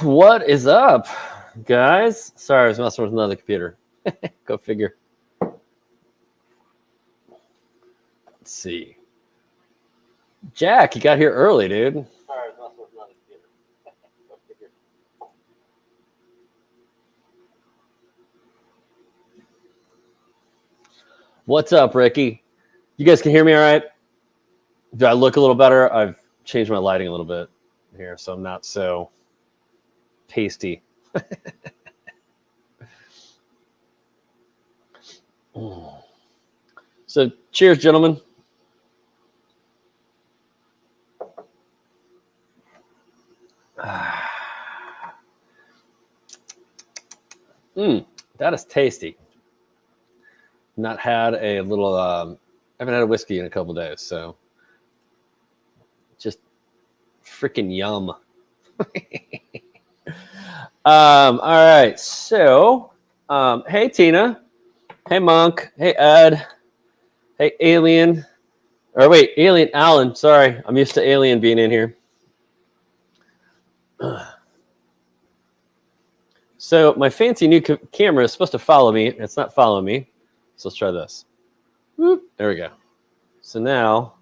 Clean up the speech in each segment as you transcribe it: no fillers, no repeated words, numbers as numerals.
What is up, guys? Sorry, I was messing with another computer. Go figure. Let's see. Jack, you got here early, dude. Sorry, I was messing with another computer. Go figure. What's up, Ricky? You guys can hear me all right? Do I look a little better? I've changed my lighting a little bit here, so I'm not so pasty. So, cheers, gentlemen. That is tasty. Not had a little, I haven't had a whiskey in a couple days, so just freaking yum. All right, so, hey, Tina. Hey, Monk. Hey, Ed. Hey, Alien. Or wait, Alien Alan. Sorry, I'm used to Alien being in here. So my fancy new camera is supposed to follow me. It's not following me. So let's try this. Whoop, there we go. So now,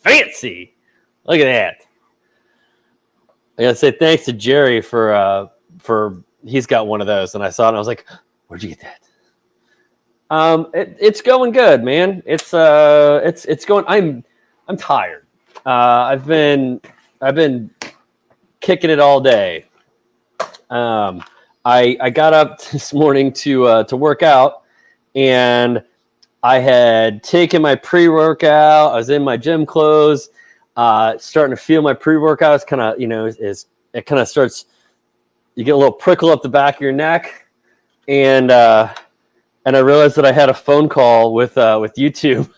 fancy. Look at that. I gotta say thanks to Jerry for he's got one of those, and I saw it and I was like, where'd you get that? It's going good, man. It's going. I'm tired. I've been kicking it all day. I got up this morning to work out, and I had taken my pre-workout. I was in my gym clothes, starting to feel my pre-workout. It's kind of, it kind of starts. You get a little prickle up the back of your neck, and I realized that I had a phone call with YouTube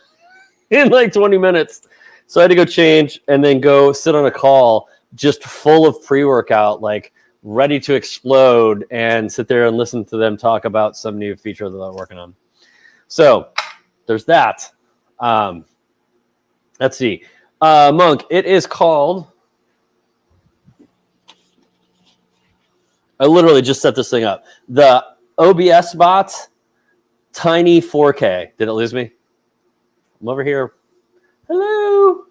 in like 20 minutes. So I had to go change and then go sit on a call just full of pre-workout, like ready to explode, and sit there and listen to them talk about some new feature that they're working on. So there's that. Let's see. Monk, it is called... I literally just set this thing up. The OBS bots, Tiny 4K. Did it lose me? I'm over here. Hello.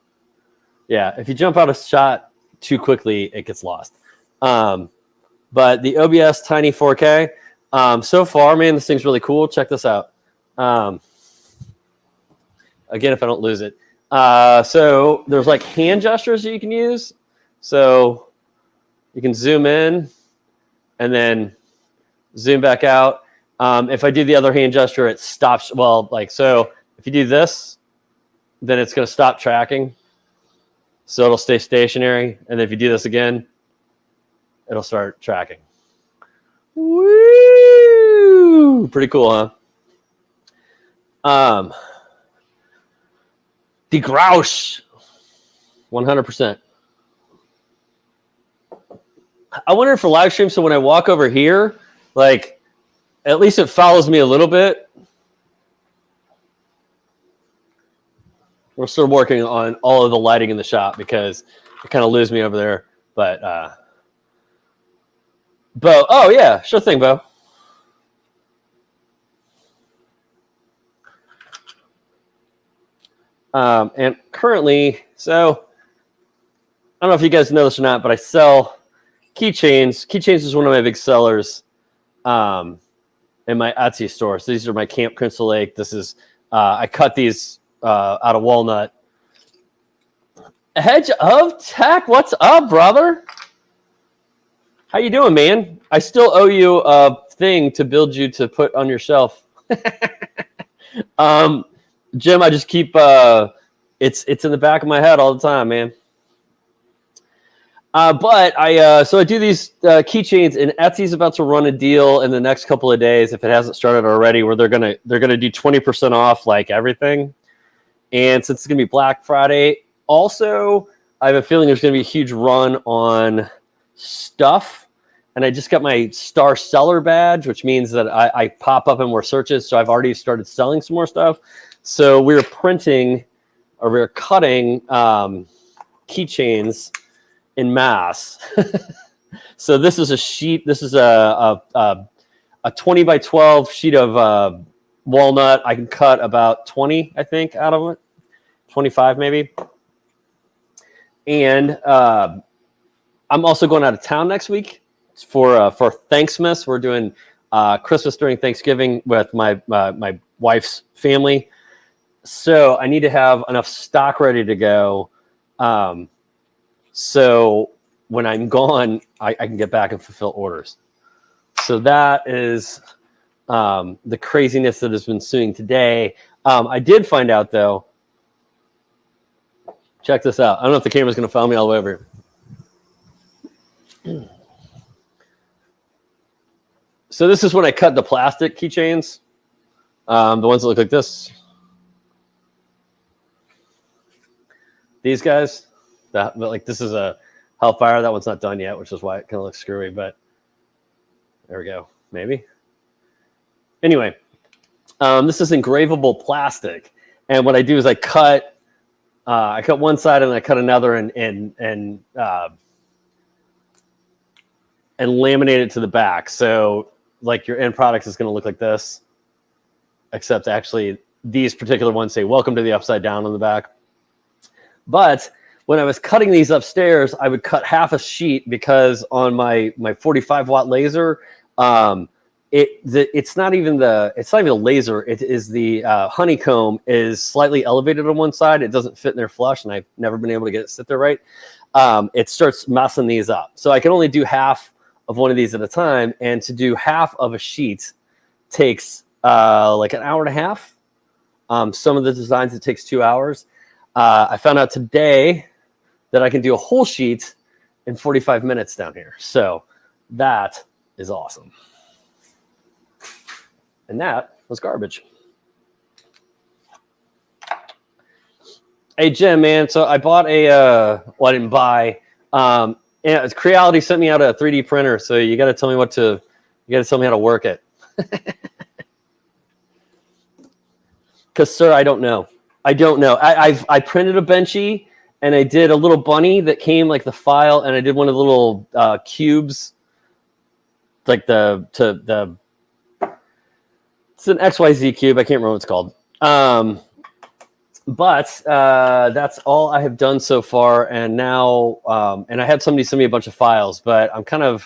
Yeah, if you jump out of shot too quickly, it gets lost. But the OBS Tiny 4K, so far, man, this thing's really cool. Check this out. Again, if I don't lose it. So there's like hand gestures that you can use. So you can zoom in and then zoom back out. If I do the other hand gesture, it stops. Well, like, so if you do this, then it's going to stop tracking. So it'll stay stationary. And then if you do this again, it'll start tracking. Woo! Pretty cool, huh? The Grouch, 100%. I wonder if for live stream, so when I walk over here, like, at least it follows me a little bit. We're still working on all of the lighting in the shop because it kind of loses me over there. But, Bo, oh yeah, sure thing, Bo. And currently, so I don't know if you guys know this or not, but I sell keychains. Keychains is one of my big sellers in my Etsy store. So these are my Camp Crystal Lake. This is I cut these out of walnut. Hedge of Tech, what's up, brother? How you doing, man? I still owe you a thing to build you to put on your shelf. Jim, I just keep it's in the back of my head all the time, man. But I do these keychains, and Etsy's about to run a deal in the next couple of days, if it hasn't started already, where they're gonna do 20% off like everything. And since it's gonna be Black Friday, also I have a feeling there's gonna be a huge run on stuff. And I just got my Star Seller badge, which means that I pop up in more searches. So I've already started selling some more stuff. So we're cutting keychains in mass. So this is a sheet. This is a 20 by 12 sheet of walnut. I can cut about 20, I think, out of it, 25 maybe. And I'm also going out of town next week for Thanksmas. We're doing Christmas during Thanksgiving with my wife's family. So I need to have enough stock ready to go. So when I'm gone, I can get back and fulfill orders. So that is the craziness that has been ensuing today. I did find out, though. Check this out. I don't know if the camera's going to follow me all the way over here. So this is when I cut the plastic keychains, the ones that look like this. These guys, like this is a Hellfire. That one's not done yet, which is why it kind of looks screwy, but there we go, maybe. Anyway, this is engravable plastic. And what I do is I cut one side and I cut another and laminate it to the back. So like your end product is going to look like this, except actually these particular ones say "Welcome to the Upside Down" on the back. But when I was cutting these upstairs, I would cut half a sheet because on my 45 watt laser, it's not even a laser. It is the honeycomb is slightly elevated on one side. It doesn't fit in there flush, and I've never been able to get it sit there right. It starts messing these up. So I can only do half of one of these at a time, and to do half of a sheet takes like an hour and a half. Some of the designs it takes 2 hours. I found out today that I can do a whole sheet in 45 minutes down here. So that is awesome. And that was garbage. Hey, Jim, man. So I bought I didn't buy. And Creality sent me out a 3D printer. So you got to tell me you got to tell me how to work it. Because, sir, I don't know. I printed a Benchy. And I did a little bunny that came like the file, and I did one of the little cubes, like it's an XYZ cube. I can't remember what it's called. But that's all I have done so far. And now, and I had somebody send me a bunch of files, but I don't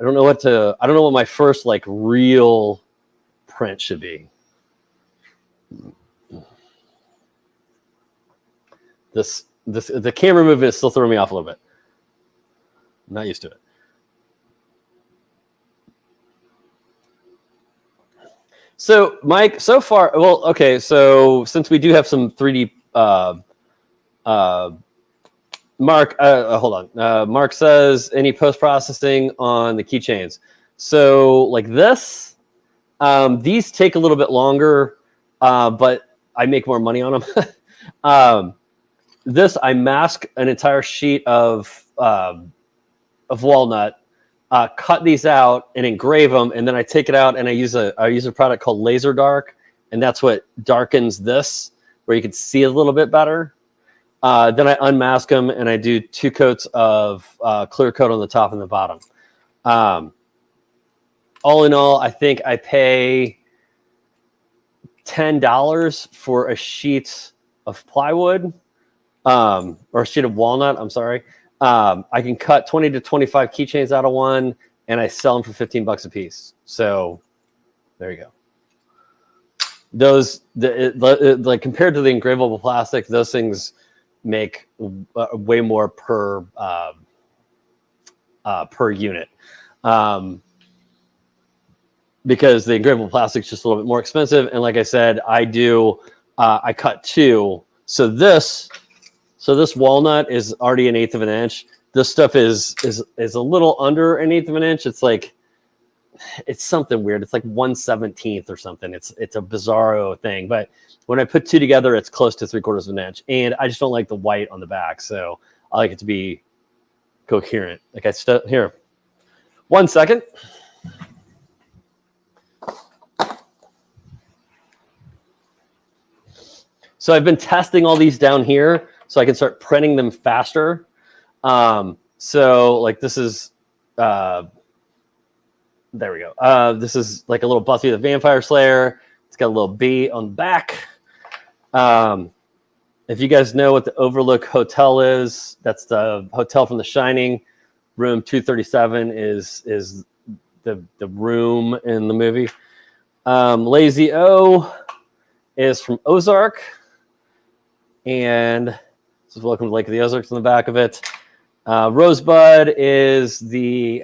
know what my first like real print should be. The camera movement is still throwing me off a little bit. I'm not used to it. So, Mike, so far, well, okay, so since we do have some 3D, Mark, hold on. Mark says, any post-processing on the keychains? So, like this, these take a little bit longer, but I make more money on them. This, I mask an entire sheet of walnut, cut these out and engrave them, and then I take it out and I use a product called Laser Dark, and that's what darkens this, where you can see a little bit better. Then I unmask them and I do 2 coats of clear coat on the top and the bottom. All in all, I think I pay $10 for a sheet of plywood. Or a sheet of walnut, I'm sorry. I can cut 20 to 25 keychains out of one, and I sell them for $15 a piece. So there you go. Those, like compared to the engravable plastic, those things make way more per unit. Because the engravable plastic is just a little bit more expensive. And like I said, I cut 2. So this walnut is already 1/8 of an inch. This stuff is a little under 1/8 of an inch. It's something weird. It's like 1/17 or something. It's a bizarro thing. But when I put 2 together, it's close to 3/4 of an inch. And I just don't like the white on the back. So I like it to be coherent. Like here, 1 second. So I've been testing all these down here so I can start printing them faster. So like this is there we go. This is like a little Buffy the Vampire Slayer. It's got a little B on the back. If you guys know what the Overlook Hotel is, that's the hotel from The Shining. Room 237 is the room in the movie. Lazy O is from Ozark, and this is Welcome to Lake of the Ozarks on the back of it. Rosebud is the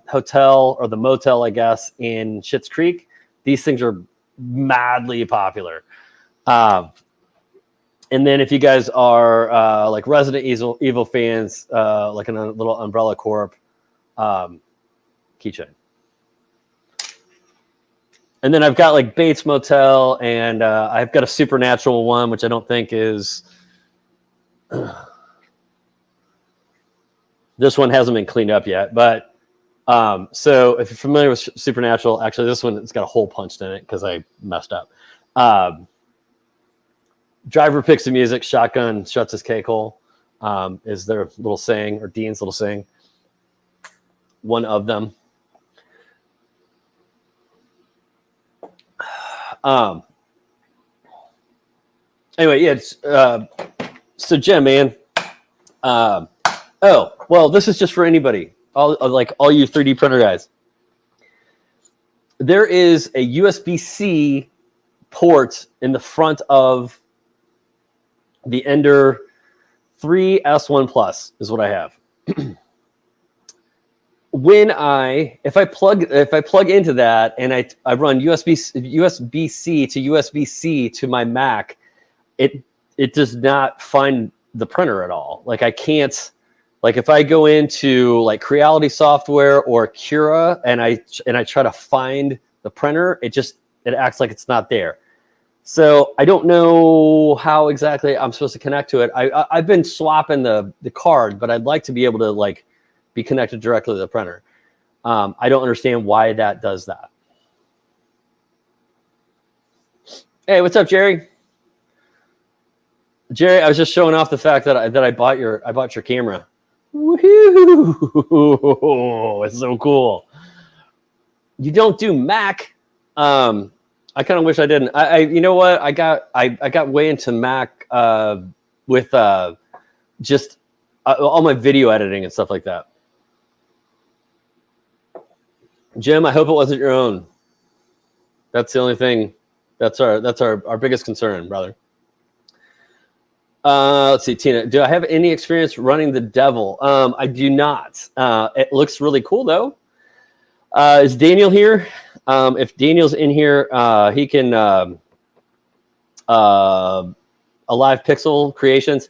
hotel or the motel, I guess, in Schitt's Creek. These things are madly popular. And then if you guys are like Resident Evil fans, like a little Umbrella Corp keychain. And then I've got like Bates Motel, and I've got a Supernatural one, which I don't think is... This one hasn't been cleaned up yet, but so if you're familiar with Supernatural, actually this one, it's got a hole punched in it because I messed up. Driver picks the music, shotgun shuts his cake hole, is their little saying, or Dean's little saying. One of them. Anyway, yeah. So Jim, man. Oh, well, this is just for anybody. All you 3D printer guys. There is a USB-C port in the front of the Ender 3 S1 Plus is what I have. If I plug into that and I run USB-C to USB-C to my Mac, it does not find the printer at all. Like I can't, like if I go into like Creality software or Cura and I try to find the printer, it acts like it's not there. So I don't know how exactly I'm supposed to connect to it. I've been swapping the card, but I'd like to be able to like be connected directly to the printer. I don't understand why that does that. Hey, what's up, Jerry? Jerry, I was just showing off the fact that I bought your camera. Woohoo! It's so cool. You don't do Mac. I kind of wish I didn't. You know what? I got way into Mac with just all my video editing and stuff like that. Jim, I hope it wasn't your own. That's the only thing. That's our biggest concern, brother. Let's see, Tina. Do I have any experience running the Devil? I do not. It looks really cool though. Is Daniel here? If Daniel's in here, he can Alive Pixel Creations.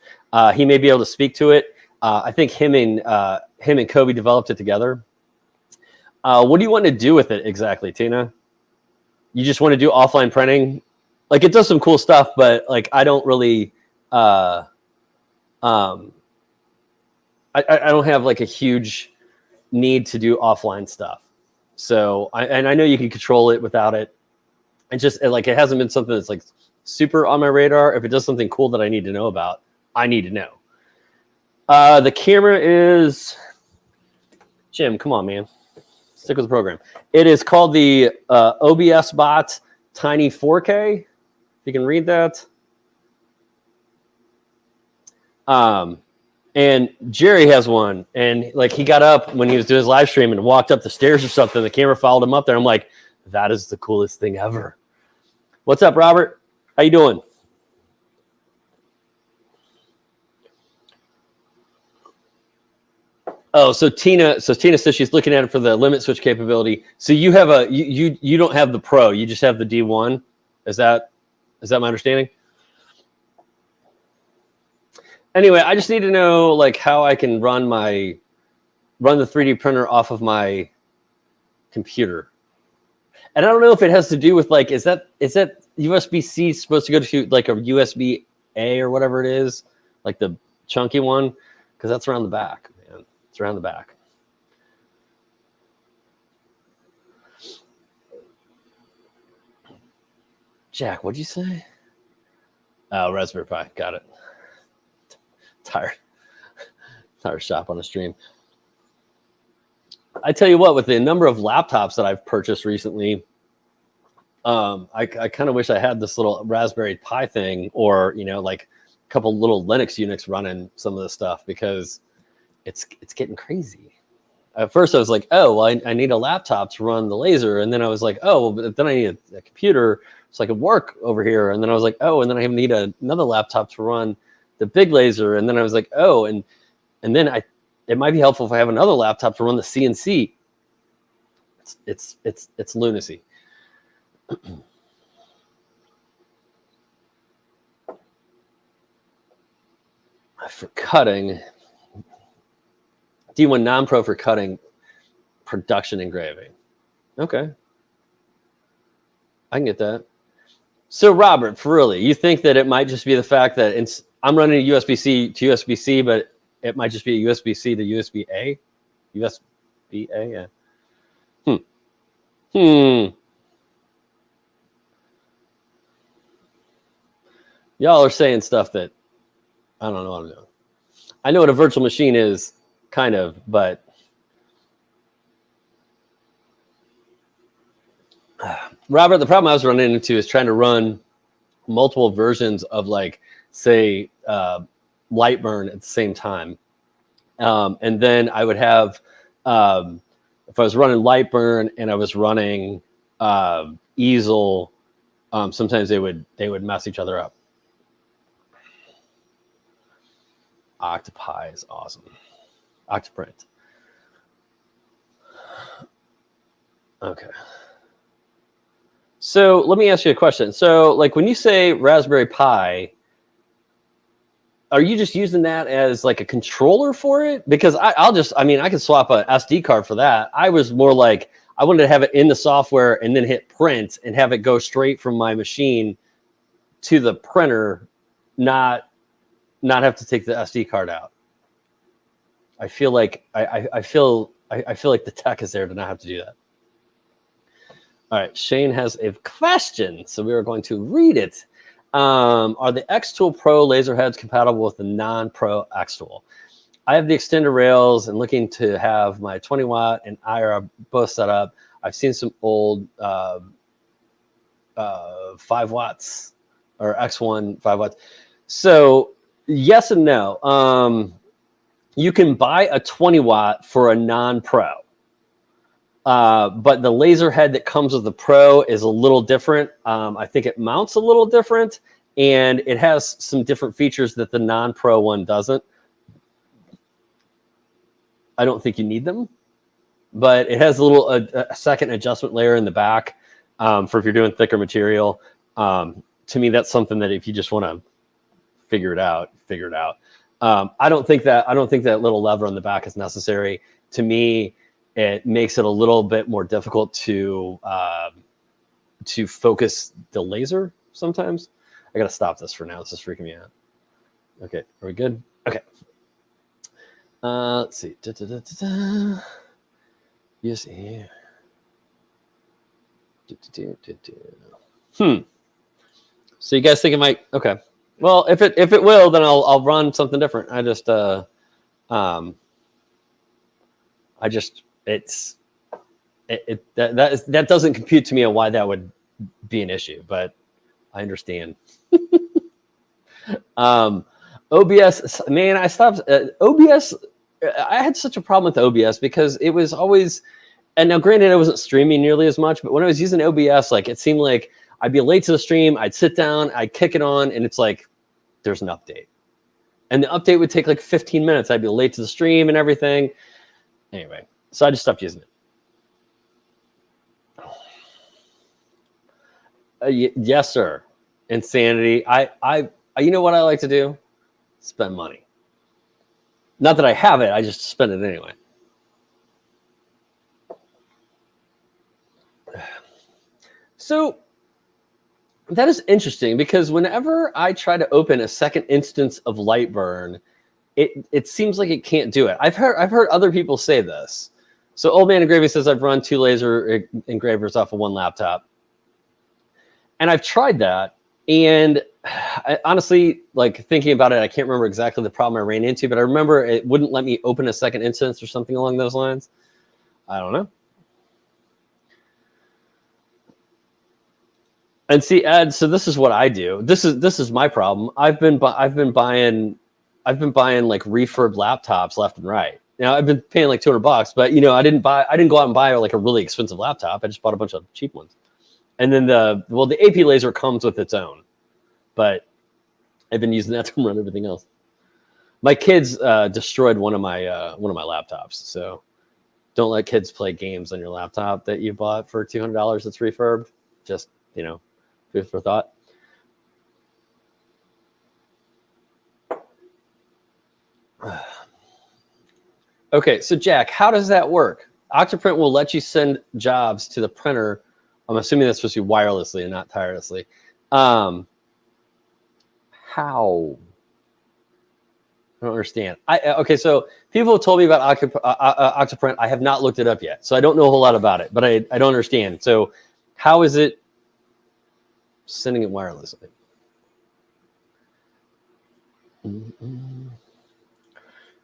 He may be able to speak to it. I think him and Kobe developed it together. What do you want to do with it exactly, Tina? You just want to do offline printing? Like it does some cool stuff, but like I don't really. I don't have like a huge need to do offline stuff. So I know you can control it without it. It hasn't been something that's like super on my radar. If it does something cool that I need to know about, I need to know. The camera is Jim. Come on, man. Stick with the program. It is called the OBS Bot Tiny 4K. If you can read that. And Jerry has one, and like he got up when he was doing his live stream and walked up the stairs or something. The camera followed him up there. I'm like, that is the coolest thing ever. What's up, Robert? How you doing? Oh, so Tina says she's looking at it for the limit switch capability. So you have you don't have the Pro, you just have the D1. Is that my understanding? Anyway, I just need to know like how I can run the 3D printer off of my computer. And I don't know if it has to do with like, is that USB-C supposed to go to like a USB-A or whatever it is, like the chunky one? Because that's around the back, man. It's around the back. Jack, what'd you say? Oh, Raspberry Pi. Got it. Tire shop on the stream. I tell you what, with the number of laptops that I've purchased recently, I kind of wish I had this little Raspberry Pi thing, or like a couple little Linux Unix running some of the stuff, because it's getting crazy. At first, I was like, oh, well, I need a laptop to run the laser, and then I was like, oh, well, but then I need a computer so I could work over here, and then I was like, oh, and then I need another laptop to run the big laser, and then I was like, oh, and then it might be helpful if I have another laptop to run the CNC. It's lunacy. For cutting, D1 non-pro for cutting, production engraving. Okay, I can get that. So Robert, for really, you think that it might just be the fact that I'm running a USB-C to USB-C, but it might just be a USB-C to USB-A? USB-A, yeah. Y'all are saying stuff that I don't know what I'm doing. I know what a virtual machine is, kind of, but Robert, the problem I was running into is trying to run multiple versions of, like, say, Lightburn at the same time. And then I would have, if I was running Lightburn and I was running Easel, sometimes they would mess each other up. Octopi is awesome. Octoprint. Okay. So let me ask you a question. So, like, when you say Raspberry Pi, are you just using that as like a controller for it? Because I can swap a SD card for that. I was more like, I wanted to have it in the software and then hit print and have it go straight from my machine to the printer, not have to take the SD card out. I feel like I feel like the tech is there to not have to do that. All right, Shane has a question, so we are going to read it. Are the X-Tool Pro laser heads compatible with the non-Pro X-Tool? I have the extender rails and looking to have my 20 watt and IR both set up. I've seen some old 5 watts or X1 5 watts. So yes and no. You can buy a 20 watt for a non-Pro. But the laser head that comes with the Pro is a little different. I think it mounts a little different, and it has some different features that the non-Pro one doesn't. I don't think you need them, but it has a second adjustment layer in the back for if you're doing thicker material. To me, that's something that if you just want to figure it out. I don't think that little lever on the back is necessary. To me, it makes it a little bit more difficult to focus the laser sometimes. I got to stop this for now. This is freaking me out. Okay, are we good? Okay. Let's see. Yes. So you guys think it might? Okay. Well, if it will, then I'll run something different. That doesn't compute to me on why that would be an issue, but I understand. OBS, man, I stopped OBS. I had such a problem with OBS because it was always, and now granted I wasn't streaming nearly as much, but when I was using OBS, like, it seemed like I'd be late to the stream, I'd sit down, I'd kick it on, and it's like, there's an update. And the update would take like 15 minutes. I'd be late to the stream and everything. Anyway, so I just stopped using it. Yes, sir. Insanity. I you know what I like to do? Spend money. Not that I have it, I just spend it anyway. So that is interesting because whenever I try to open a second instance of Lightburn, it seems like it can't do it. I've heard other people say this. So Old Man Engraving says I've run 2 laser engravers off of 1 laptop. And I've tried that. And I, honestly, like, thinking about it, I can't remember exactly the problem I ran into, but I remember it wouldn't let me open a second instance or something along those lines. I don't know. And see, Ed, so this is what I do. This is my problem. I've been buying like refurb laptops left and right. Now I've been paying like $200, but you know, I didn't go out and buy like a really expensive laptop. I just bought a bunch of cheap ones. And then the AP laser comes with its own, but I've been using that to run everything else. My kids destroyed one of my laptops, so don't let kids play games on your laptop that you bought for $200 that's refurbed. Just, you know, food for thought. Okay, so Jack, how does that work? Octoprint will let you send jobs to the printer. I'm assuming that's supposed to be wirelessly and not tirelessly. How? I don't understand. Okay, so people have told me about Octoprint. I have not looked it up yet, so I don't know a whole lot about it, but I don't understand. So how is it sending it wirelessly?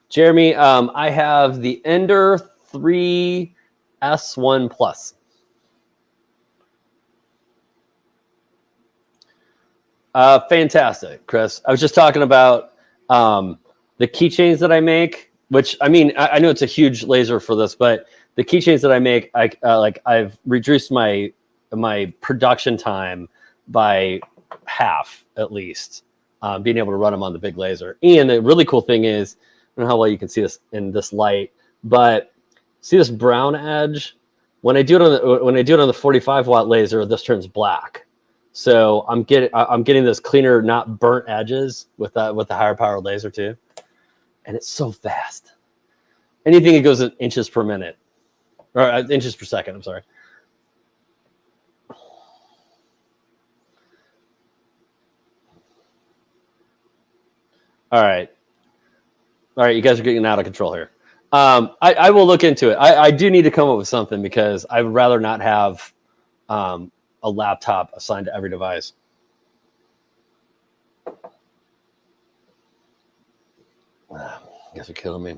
Jeremy, I have the Ender 3 S1 Plus. Fantastic, Chris. I was just talking about the keychains that I make, which I mean, I know it's a huge laser for this, but the keychains that I make, I've reduced my production time by half at least, being able to run them on the big laser. And the really cool thing is, I don't know how well you can see this in this light, but see this brown edge? When I do it on the 45-watt laser, this turns black. So I'm getting this cleaner, not burnt edges with the higher powered laser too, and it's so fast. Anything that goes in inches per minute, or inches per second. I'm sorry. All right, you guys are getting out of control here. I will look into it. I do need to come up with something because I would rather not have a laptop assigned to every device. You guys are killing me.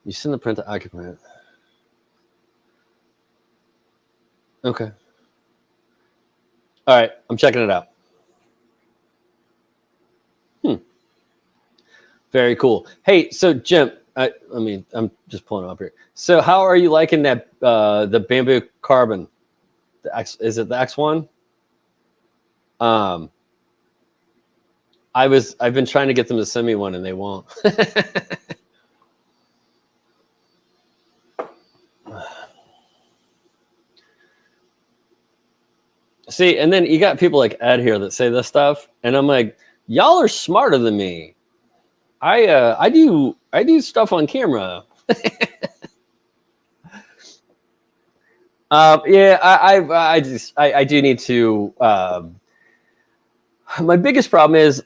You send the print to Octoprint. Okay. All right, I'm checking it out. Very cool. Hey, so Jim, I'm just pulling it up here. So how are you liking that the bamboo carbon? Is it the X1? I've been trying to get them to send me one and they won't. See, and then you got people like Ed here that say this stuff, and I'm like, y'all are smarter than me. I do stuff on camera. Yeah, I do need to. My biggest problem is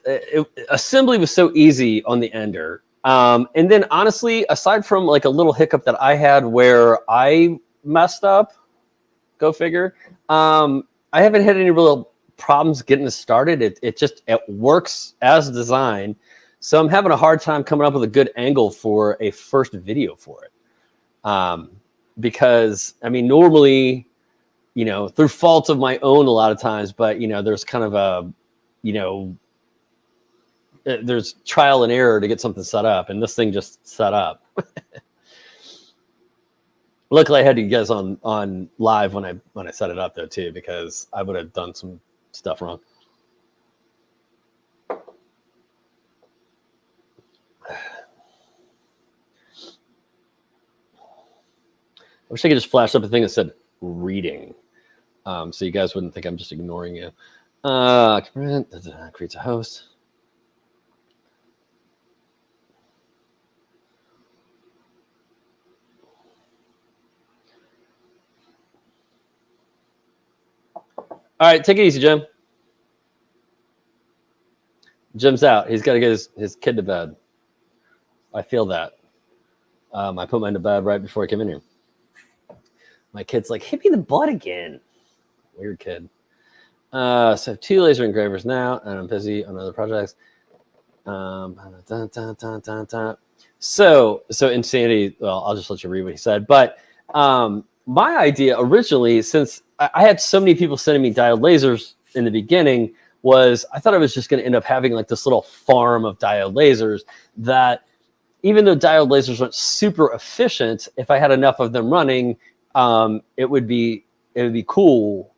assembly was so easy on the Ender, and then honestly, aside from like a little hiccup that I had where I messed up, go figure. I haven't had any real problems getting this started. It works as designed. So I'm having a hard time coming up with a good angle for a first video for it. Because I mean, normally, you know, through fault of my own a lot of times, but you know, there's kind of a, you know, there's trial and error to get something set up, and this thing just set up. Luckily, I had you guys on live when I set it up though too, because I would have done some stuff wrong. I wish I could just flash up a thing that said reading, so you guys wouldn't think I'm just ignoring you. Creates a host. All right, take it easy, Jim. Jim's out. He's got to get his kid to bed. I feel that. I put mine to bed right before I came in here. My kid's like, hit me in the butt again. Weird kid. So I have 2 laser engravers now, and I'm busy on other projects. So Insanity, well, I'll just let you read what he said. But My idea originally, since I had so many people sending me diode lasers in the beginning, was I thought I was just going to end up having like this little farm of diode lasers that, even though diode lasers aren't super efficient, if I had enough of them running, it would be cool.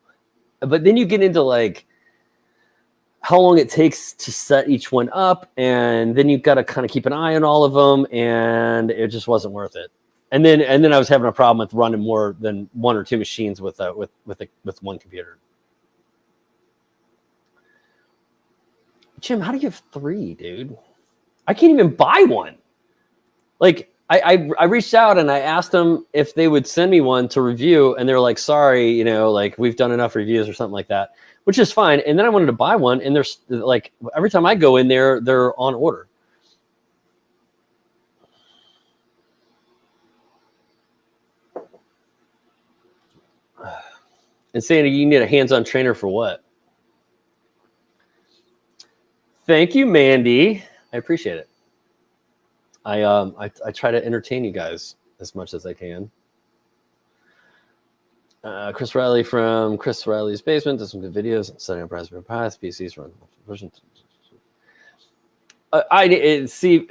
But then you get into like how long it takes to set each one up, and then you've got to kind of keep an eye on all of them, and it just wasn't worth it. And then I was having a problem with running more than one or two machines with one computer. Jim, how do you have 3, dude? I can't even buy one. Like I reached out and I asked them if they would send me one to review, and they're like, sorry, like we've done enough reviews or something like that, which is fine. And then I wanted to buy one, and there's like every time I go in there, they're on order. And saying you need a hands-on trainer for what? Thank you, Mandy. I appreciate it. I try to entertain you guys as much as I can. Chris Riley from Chris Riley's Basement does some good videos on setting up Raspberry Pis, PCs, run version. See,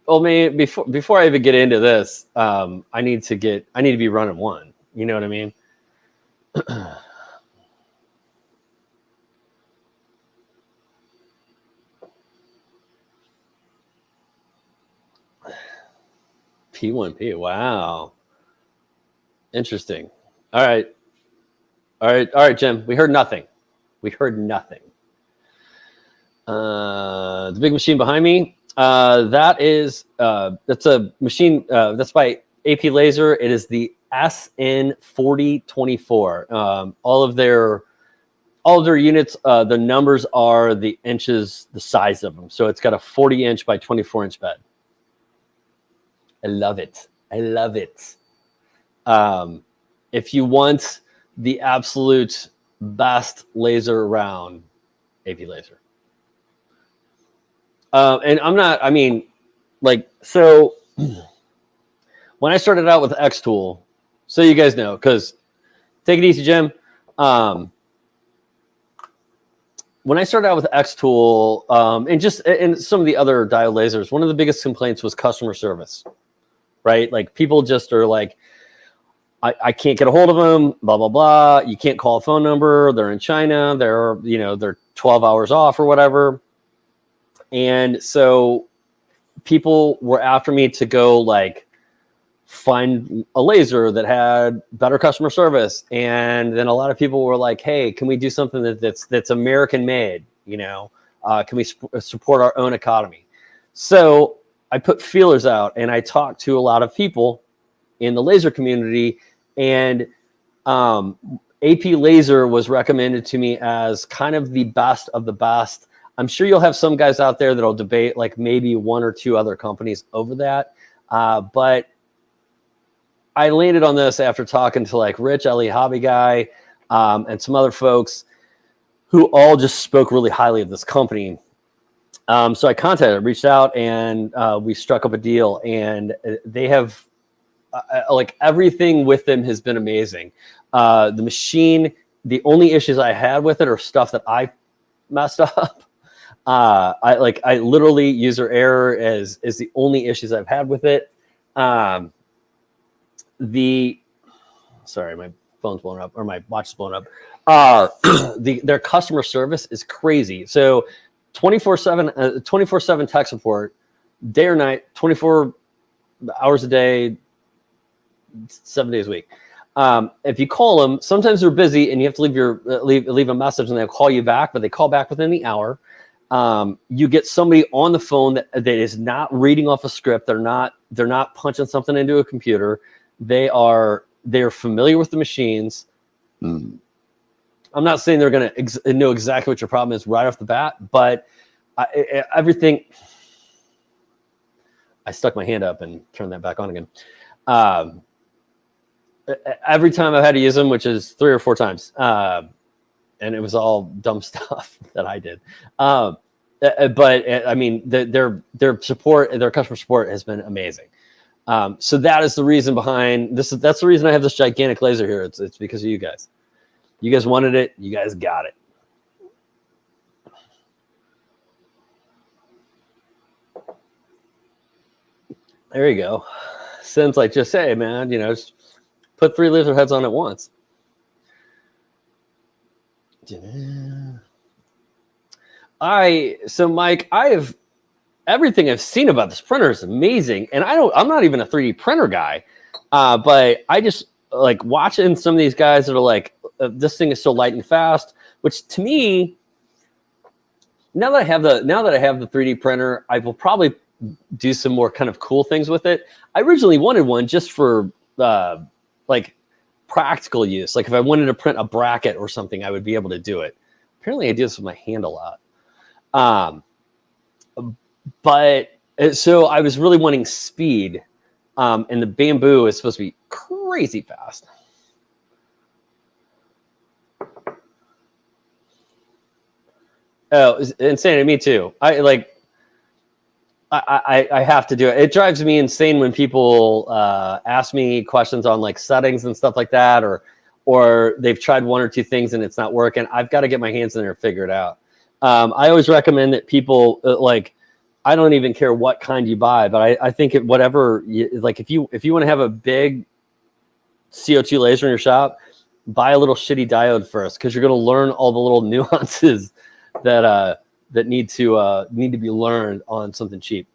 old man. Before I even get into this, I need to be running one. You know what I mean? P1P. Wow. Interesting. All right, Jim. We heard nothing. The big machine behind me, that's a machine that's by AP Laser. It is the SN4024. All of their units, the numbers are the inches, the size of them. So it's got a 40-inch by 24-inch bed. I love it. If you want the absolute best laser around, AP Laser. And so when I started out with X-Tool, so you guys know, because take it easy, Jim. When I started out with X-Tool, and some of the other diode lasers, one of the biggest complaints was customer service, right? Like people just are like, I can't get a hold of them, blah, blah, blah. You can't call a phone number. They're in China. They're 12 hours off or whatever. And so people were after me to go like find a laser that had better customer service. And then a lot of people were like, hey, can we do something that's American made? Can we support our own economy? So I put feelers out and I talked to a lot of people in the laser community, and AP Laser was recommended to me as kind of the best of the best. I'm sure you'll have some guys out there that'll debate like maybe one or two other companies over that. But I landed on this after talking to like Rich, Ellie Hobby Guy, and some other folks who all just spoke really highly of this company. So I reached out, and we struck up a deal, and they have like everything with them has been amazing. The machine, the only issues I had with it are stuff that I messed up. I literally user error is the only issues I've had with it. Sorry, my phone's blown up, or my watch is blown up. Their customer service is crazy. So 24/7 tech support, day or night, 24 hours a day, 7 days a week. If you call them, sometimes they're busy and you have to leave a message, and they'll call you back, but they call back within the hour. You get somebody on the phone that is not reading off a script. They're not punching something into a computer. They're familiar with the machines. I'm not saying they're going to know exactly what your problem is right off the bat, but everything. I stuck my hand up and turned that back on again. Every time I've had to use them, which is 3 or 4 times, and it was all dumb stuff that I did. But I mean, their support, their customer support has been amazing. So that is the reason behind this. That's the reason I have this gigantic laser here. It's because of you guys. You guys wanted it. You guys got it. There you go. Since like just say, man, just put 3 laser heads on at once. So Mike, everything I've seen about this printer is amazing, and I'm not even a 3D printer guy, but I just like watching some of these guys that are like, this thing is so light and fast, which to me, now that I have the 3D printer, I will probably do some more kind of cool things with it. I originally wanted one just for like practical use. Like if I wanted to print a bracket or something, I would be able to do it. Apparently I do this with my hand a lot. But so I was really wanting speed. And the Bamboo is supposed to be crazy fast. Oh, it's insane to me too. I have to do it. It drives me insane when people ask me questions on like settings and stuff like that, or they've tried 1 or 2 things and it's not working. I've got to get my hands in there and figure it out. I always recommend that people like, I don't even care what kind you buy, but I think whatever like if you want to have a big CO2 laser in your shop, buy a little shitty diode first, because you're going to learn all the little nuances that need to be learned on something cheap.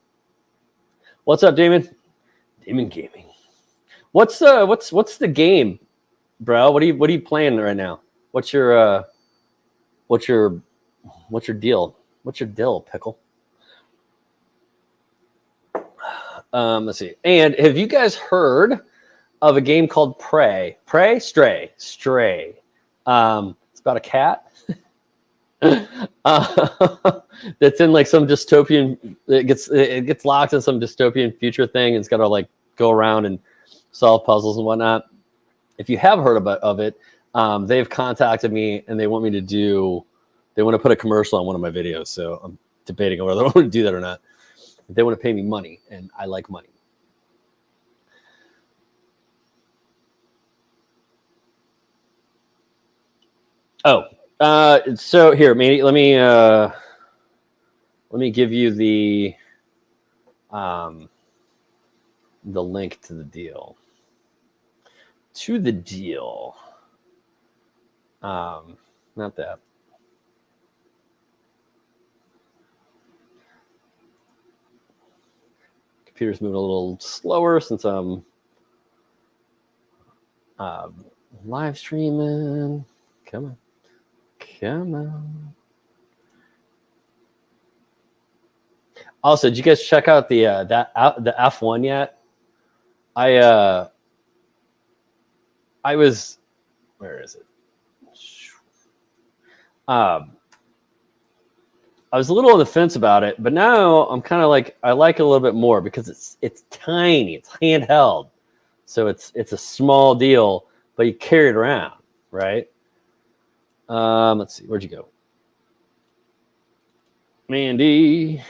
What's up, Damon? Damon Gaming. What's the game, bro? What are you playing right now? What's your deal? What's your deal, pickle? Let's see. And have you guys heard of a game called Stray? It's about a cat that's in like some dystopian. It gets locked in some dystopian future thing, and it's got to like go around and solve puzzles and whatnot. If you have heard of it, they've contacted me and they want me to They want to put a commercial on one of my videos, so I'm debating whether I want to do that or not. They want to pay me money, and I like money. Oh, so here, Manny, let me give you the link to the deal. Not that. Computer's moving a little slower since I'm live streaming. Come on. Also, did you guys check out the F1 yet? I was, where is it? I was a little on the fence about it, but now I'm kind of like, I like it a little bit more because it's tiny, it's handheld, so it's a small deal, but you carry it around, right? Let's see, where'd you go, Mandy?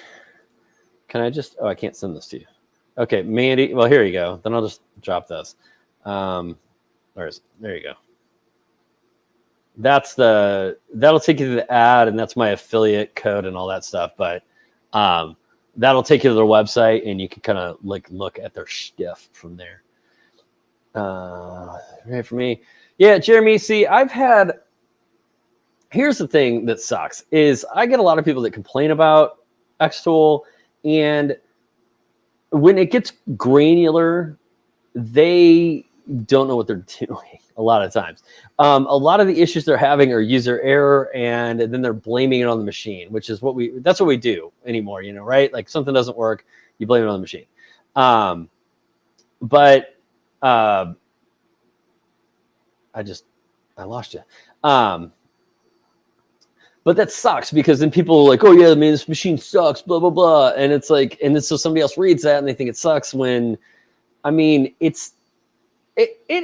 Can I just? Oh, I can't send this to you. Okay, Mandy. Well, here you go. Then I'll just drop this. Where is it? There you go. That'll take you to the ad, and that's my affiliate code and all that stuff. But that'll take you to their website, and you can kind of like look at their stuff from there. Right for me, yeah, Jeremy. See, here's the thing that sucks is I get a lot of people that complain about Xtool, and when it gets granular, they don't know what they're doing a lot of times. A lot of the issues they're having are user error, and then they're blaming it on the machine, which is that's what we do anymore, right? Like something doesn't work, you blame it on the machine. But I lost you. But that sucks because then people are like, oh yeah, man, this machine sucks, blah, blah, blah. And it's like, and then so somebody else reads that and they think it sucks when, I mean, it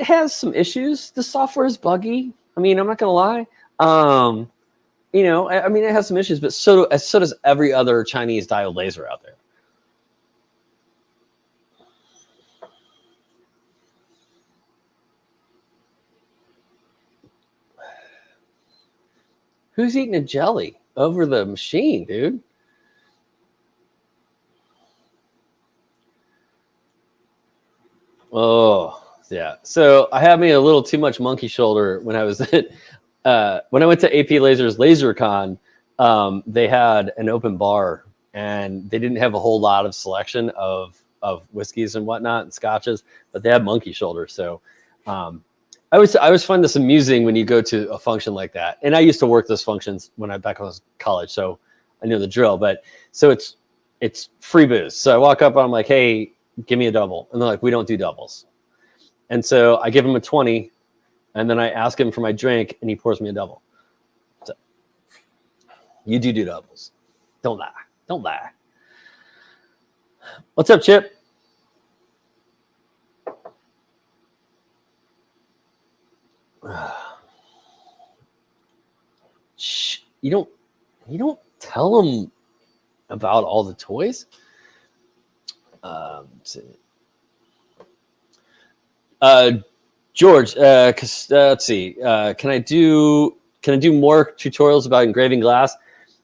has some issues. The software is buggy. I mean, I'm not going to lie. I mean, it has some issues, but so does every other Chinese diode laser out there. Who's eating a jelly over the machine, dude? Oh, yeah. So I had me a little too much monkey shoulder when I was at, when I went to AP Laser's LaserCon. They had an open bar, and they didn't have a whole lot of selection of whiskeys and whatnot and scotches, but they had monkey shoulder. So I always find this amusing when you go to a function like that. And I used to work those functions when I was college, so I know the drill. But so it's free booze. So I walk up and I'm like, hey, give me a double. And they're like, we don't do doubles. And so I give him a 20, and then I ask him for my drink, and he pours me a double. So you do doubles. Don't lie. Don't lie. What's up, Chip? Shh. You don't tell them about all the toys. George, let's see. Can I do more tutorials about engraving glass?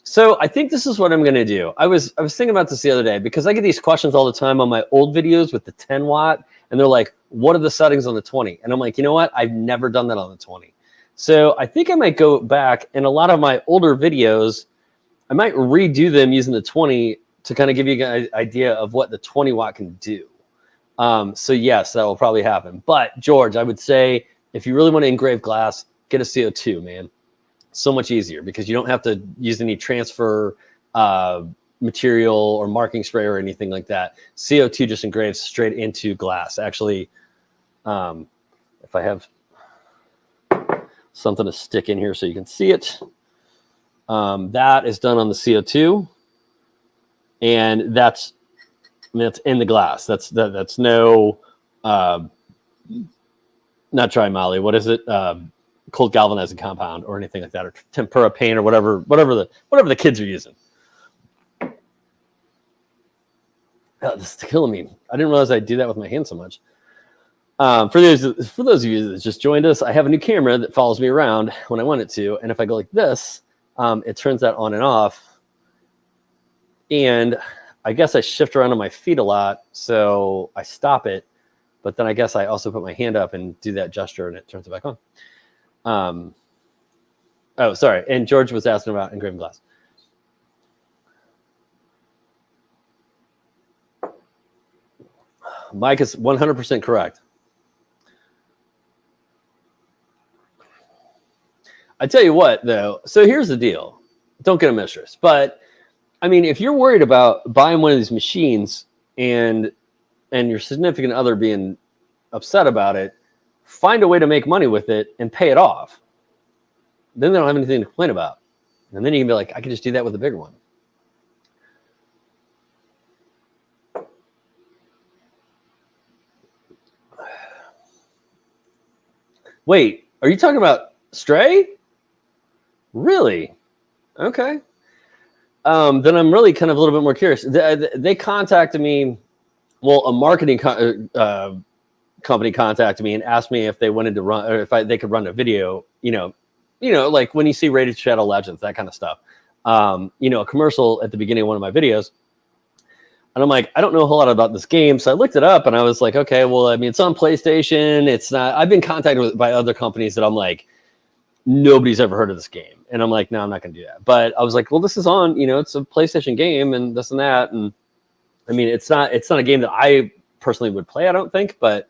So I think this is what I'm going to do. I was thinking about this the other day because I get these questions all the time on my old videos with the 10 watt, and they're like, what are the settings on the 20? And I'm like, you know what? I've never done that on the 20. So I think I might go back, and a lot of my older videos, I might redo them using the 20 to kind of give you an idea of what the 20 watt can do. So yes, that will probably happen. But George, I would say if you really want to engrave glass, get a CO2, man. So much easier because you don't have to use any transfer material or marking spray or anything like that. CO2 just engraves straight into glass. Actually, if I have something to stick in here so you can see it, that is done on the CO2, and that's in the glass. That's no, not tri-moly. What is it? Cold galvanizing compound or anything like that, or tempera paint or whatever the kids are using. Oh, this is killing me. I didn't realize I'd do that with my hand so much. For those of you that just joined us, I have a new camera that follows me around when I want it to, and if I go like this, it turns that on and off. And I guess I shift around on my feet a lot, so I stop it. But then I guess I also put my hand up and do that gesture, and it turns it back on. Oh, sorry. And George was asking about engraving glass. Mike is 100% correct. I tell you what, though. So here's the deal. Don't get a mistress. But, I mean, if you're worried about buying one of these machines and your significant other being upset about it, find a way to make money with it and pay it off. Then they don't have anything to complain about. And then you can be like, I can just do that with a bigger one. Wait, are you talking about Stray? Really? Okay. Then I'm really kind of a little bit more curious. They contacted me. Well, a marketing company contacted me and asked me if they wanted to run, or if they could run a video. You know, like when you see Rated Shadow Legends, that kind of stuff. A commercial at the beginning of one of my videos. And I'm like, I don't know a whole lot about this game. So I looked it up and I was like, okay, well, I mean, it's on PlayStation. It's not, I've been contacted by other companies that I'm like, nobody's ever heard of this game. And I'm like, no, I'm not going to do that. But I was like, well, this is on, it's a PlayStation game and this and that. And I mean, it's not a game that I personally would play, I don't think, but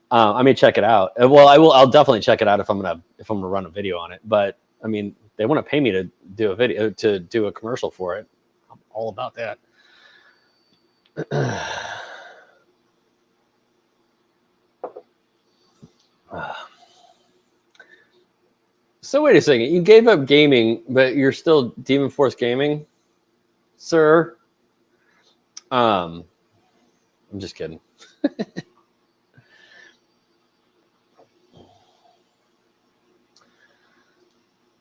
I may check it out. Well, I'll definitely check it out if I'm going to run a video on it. But I mean, they want to pay me to do a video, to do a commercial for it. I'm all about that. So wait a second. You gave up gaming, but you're still Demon Force gaming, sir? I'm just kidding.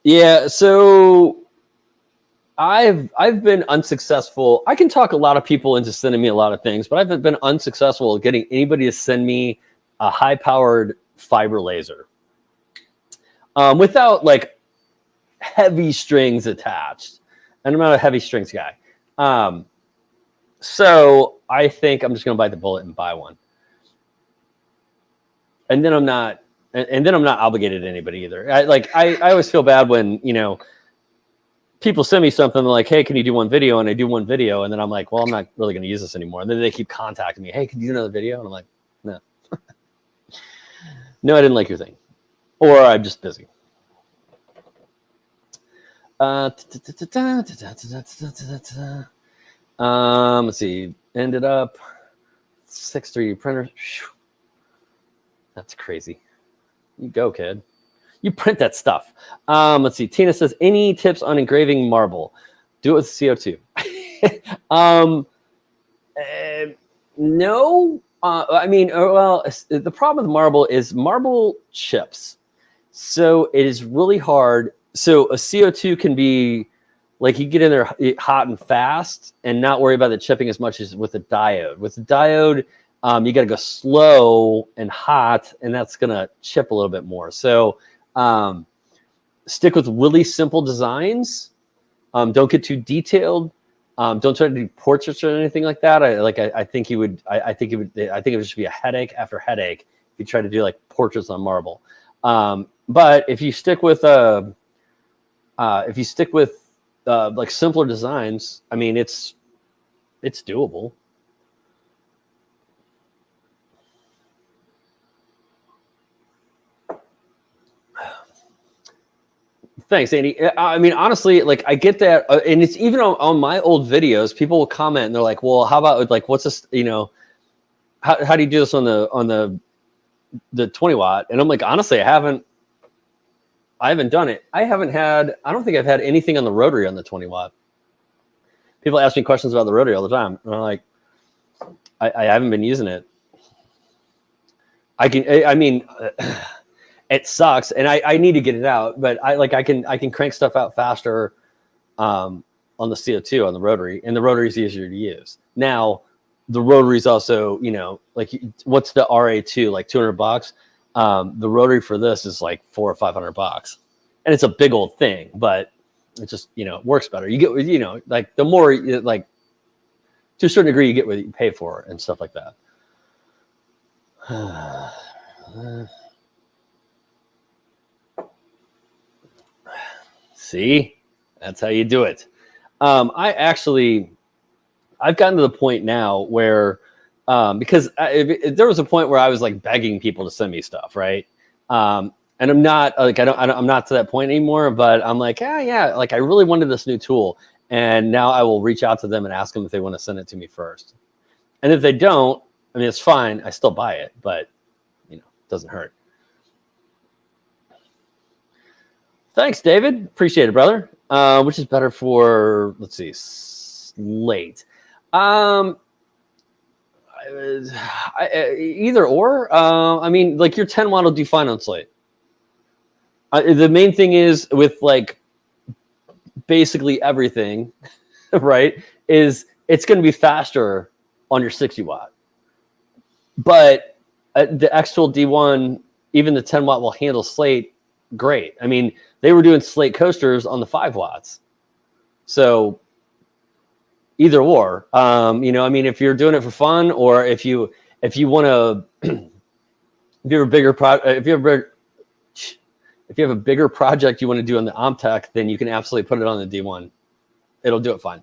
Yeah, so I've been unsuccessful. I can talk a lot of people into sending me a lot of things, but I've been unsuccessful at getting anybody to send me a high-powered fiber laser without like heavy strings attached, and I'm not a heavy strings guy. So I think I'm just going to bite the bullet and buy one. And then I'm not obligated to anybody either. I always feel bad when, people send me something like, hey, can you do one video? And I do one video. And then I'm like, well, I'm not really going to use this anymore. And then they keep contacting me. Hey, can you do another video? And I'm like, no. No, I didn't like your thing. Or I'm just busy. Let's see. Ended up 6.3 printer. That's crazy. You go, kid. You print that stuff. Let's see. Tina says, any tips on engraving marble? Do it with CO2. No. The problem with marble is marble chips. So it is really hard. So a CO2 can be like you get in there hot and fast and not worry about the chipping as much as with a diode. With the diode, you got to go slow and hot, and that's going to chip a little bit more. So stick with really simple designs. Don't get too detailed. Don't try to do portraits or anything like that. I think it would just be a headache after headache if you try to do like portraits on marble. But if you stick with like simpler designs, I mean, it's doable. Thanks, Andy. I mean, honestly, like I get that, and it's even on my old videos. People will comment and they're like, "Well, how about like what's this? How do you do this on the 20 watt?" And I'm like, honestly, I haven't done it. I don't think I've had anything on the rotary on the 20 watt. People ask me questions about the rotary all the time, and I'm like, I haven't been using it. It sucks, and I need to get it out, but I can crank stuff out faster on the CO2 on the rotary, and the rotary is easier to use. Now, the rotary is also, like what's the RA2, like $200? The rotary for this is like $400 or $500, and it's a big old thing, but it just works better. You get like the more like to a certain degree you get what you pay for and stuff like that. See, that's how you do it. I've gotten to the point now where, because there was a point where I was like begging people to send me stuff, right? And I'm not like I'm not to that point anymore. But I'm like, yeah, like I really wanted this new tool, and now I will reach out to them and ask them if they want to send it to me first. And if they don't, I mean, it's fine. I still buy it, but it doesn't hurt. Thanks, David. Appreciate it, brother. Which is better for, let's see, slate. Either or. I mean, like your 10 watt will do fine on slate. The main thing is with like basically everything, right, is it's going to be faster on your 60 watt. But the X-Tool D1, even the 10 watt will handle slate great. I mean, they were doing slate coasters on the 5 watts. So either or, I mean, if you're doing it for fun, or if you want to, if you have a bigger project you want to do on the Omtech, then you can absolutely put it on the D1. It'll do it fine.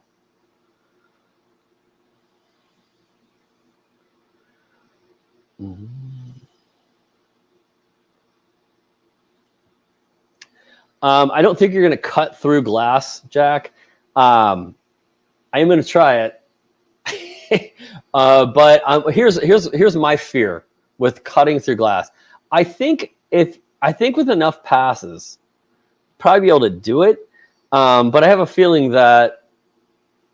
Mm-hmm. I don't think you're going to cut through glass, Jack. I am going to try it. But here's my fear with cutting through glass. I think with enough passes, probably be able to do it. But I have a feeling that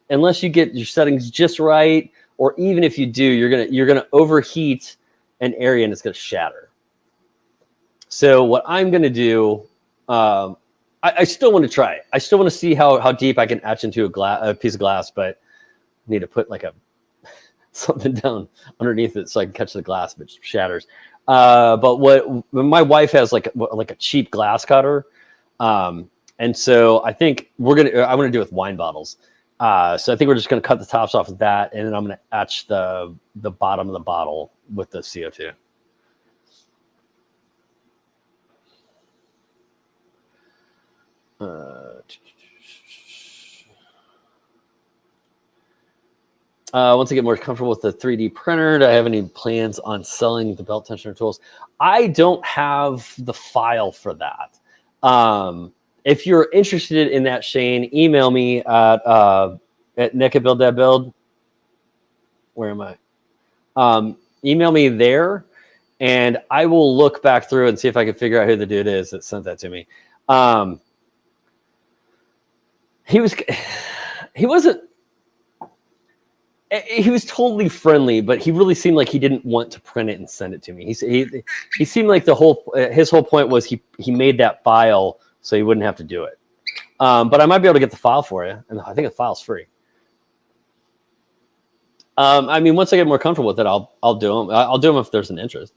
unless you get your settings just right, or even if you do, you're gonna overheat an area and it's going to shatter. So what I'm going to do. I still want to try it. I still want to see how deep I can etch into a piece of glass, but I need to put like something down underneath it so I can catch the glass if it shatters. But when my wife has like a cheap glass cutter, And so I think I'm going to do it with wine bottles. So I think we're just going to cut the tops off of that, and then I'm going to etch the bottom of the bottle with the CO2. Once I get more comfortable with the 3D printer, do I have any plans on selling the belt tensioner tools? I don't have the file for that. If you're interested in that, Shane, email me at Nick at Build That Build. Where am I? Email me there, and I will look back through and see if I can figure out who the dude is that sent that to me. He was totally friendly, but he really seemed like he didn't want to print it and send it to me. He seemed like his whole point was he made that file so he wouldn't have to do it. But I might be able to get the file for you, and I think the file's free. I mean, once I get more comfortable with it, I'll do them. I'll do them if there's an interest.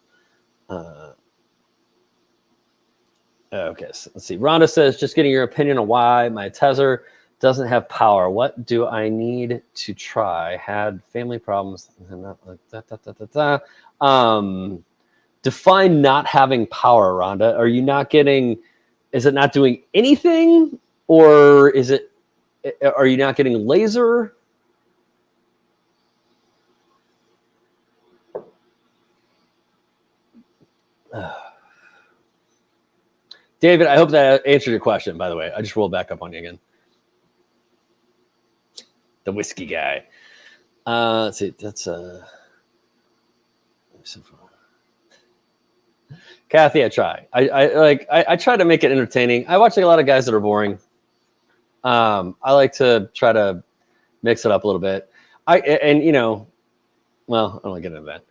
Okay, so let's see. Rhonda says, just getting your opinion on why my Tesla doesn't have power. What do I need to try? Had family problems. Define not having power, Rhonda. Are you not getting? Is it not doing anything, or are you not getting laser? David, I hope that answered your question, by the way. I just rolled back up on you again. The whiskey guy. Let's see. That's Kathy, I try. I try to make it entertaining. I watch a lot of guys that are boring. I like to try to mix it up a little bit. Well, I don't want to get into that.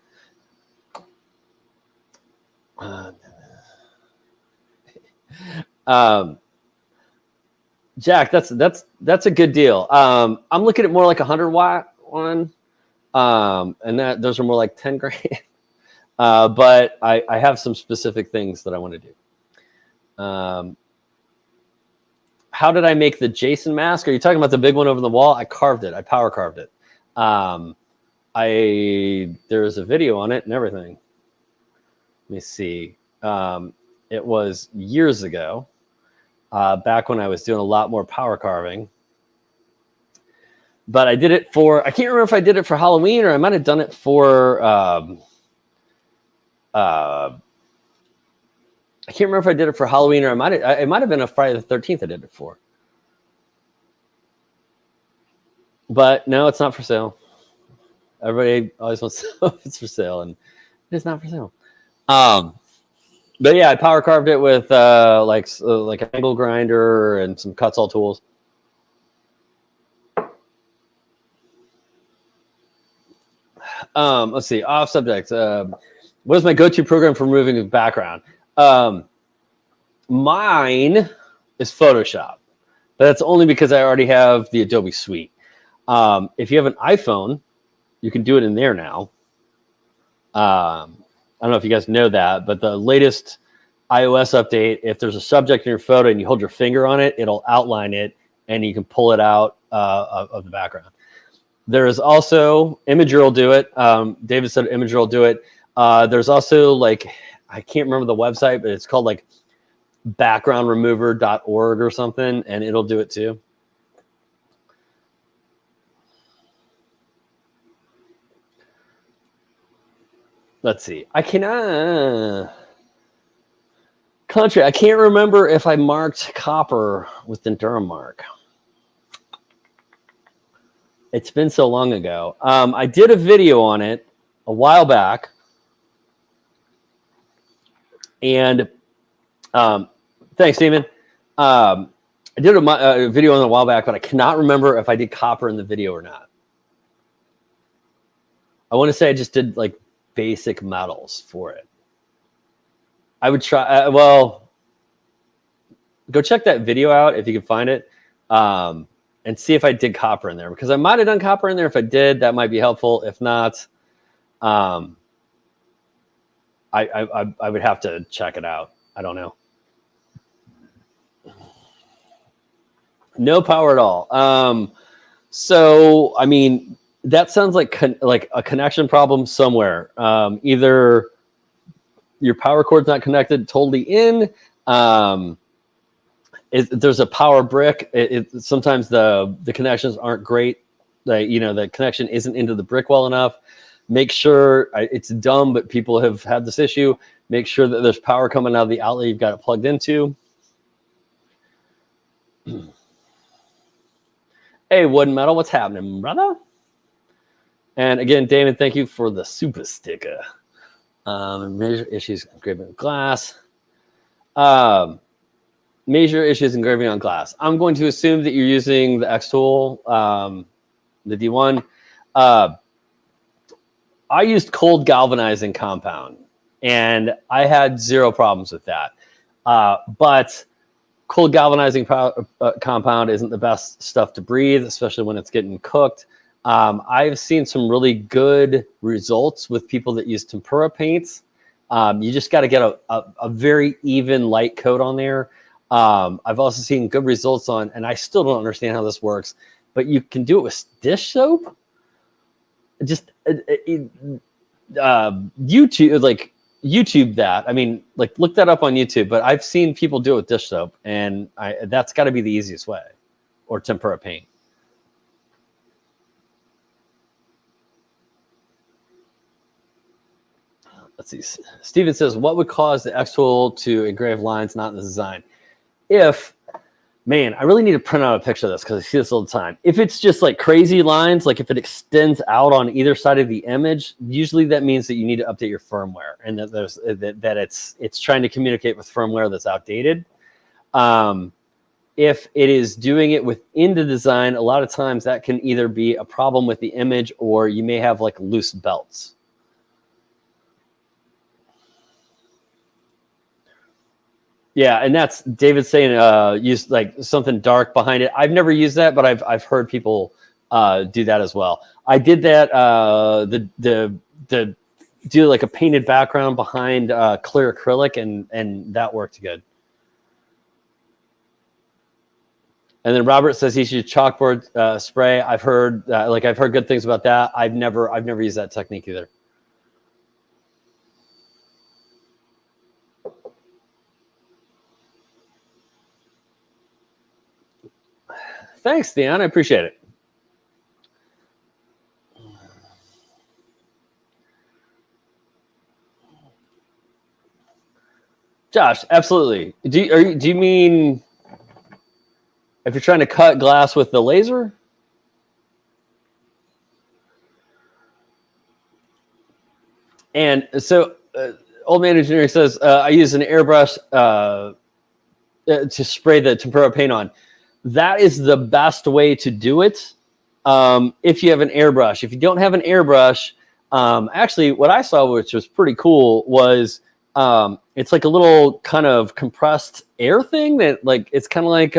Jack, that's a good deal. I'm looking at more like 100-watt one, and those are more like 10 grand. But I have some specific things that I want to do. How did I make the Jason mask? Are you talking about the big one over the wall? I carved it. I power carved it. There's a video on it and everything. Let me see. It was years ago. Back when I was doing a lot more power carving. But I did it I can't remember if I did it for Halloween or I might have done it for, I can't remember if I did it for Halloween or it might have been a Friday the 13th I did it for. But no, it's not for sale. Everybody always wants to know if it's for sale, and it's not for sale. But yeah, I power carved it with like an angle grinder and some cuts all tools. Let's see. Off subject. What is my go-to program for removing the background? Mine is Photoshop, but that's only because I already have the Adobe Suite. If you have an iPhone, you can do it in there now. I don't know if you guys know that, but the latest iOS update, if there's a subject in your photo and you hold your finger on it, it'll outline it and you can pull it out of the background. There is also, Imager will do it. David said Imager will do it. There's also I can't remember the website, but it's called like backgroundremover.org or something, and it'll do it too. Let's see. I can't remember if I marked copper with the Duramark. It's been so long ago. I did a video on it a while back. And thanks, Damon. I did a video on it a while back, but I cannot remember if I did copper in the video or not. I want to say I just did like basic metals for it. I would try, well, go check that video out if you can find it, and see if I did copper in there, because I might have done copper in there. If I did, that might be helpful. If not, I would have to check it out. I don't know. No power at all. So, I mean, that sounds like a connection problem somewhere. Either your power cord's not connected totally in. There's a power brick. Sometimes the connections aren't great. The connection isn't into the brick well enough. Make sure, it's dumb, but people have had this issue. Make sure that there's power coming out of the outlet you've got it plugged into. Hey, Wood and Metal, what's happening, brother? And again, Damon, thank you for the super sticker. Major issues engraving on glass. Major issues engraving on glass. I'm going to assume that you're using the X tool, the D1. I used cold galvanizing compound, and I had zero problems with that. But cold galvanizing compound isn't the best stuff to breathe, especially when it's getting cooked. I've seen some really good results with people that use tempera paints. You just got to get a very even light coat on there. I've also seen good results on, and I still don't understand how this works, but you can do it with dish soap. Just YouTube that. I mean, look that up on YouTube. But I've seen people do it with dish soap, and that's got to be the easiest way, or tempera paint. Let's see. Steven says, what would cause the X tool to engrave lines not in the design? Man, I really need to print out a picture of this because I see this all the time. If it's just like crazy lines, like if it extends out on either side of the image, usually that means that you need to update your firmware, and that it's trying to communicate with firmware that's outdated. If it is doing it within the design, a lot of times that can either be a problem with the image, or you may have like loose belts. Yeah, and that's David saying use like something dark behind it. I've never used that, but I've heard people do that as well. I did that the do like a painted background behind clear acrylic, and that worked good. And then Robert says he should use chalkboard spray. I've heard good things about that. I've never used that technique either. Thanks, Dion. I appreciate it. Josh, absolutely. Do you mean if you're trying to cut glass with the laser? And so, Old Man Engineering says, I use an airbrush to spray the tempera paint on. That is the best way to do it if you have an airbrush. If you don't have an airbrush, actually what I saw, which was pretty cool, was it's like a little kind of compressed air thing that it's kind of like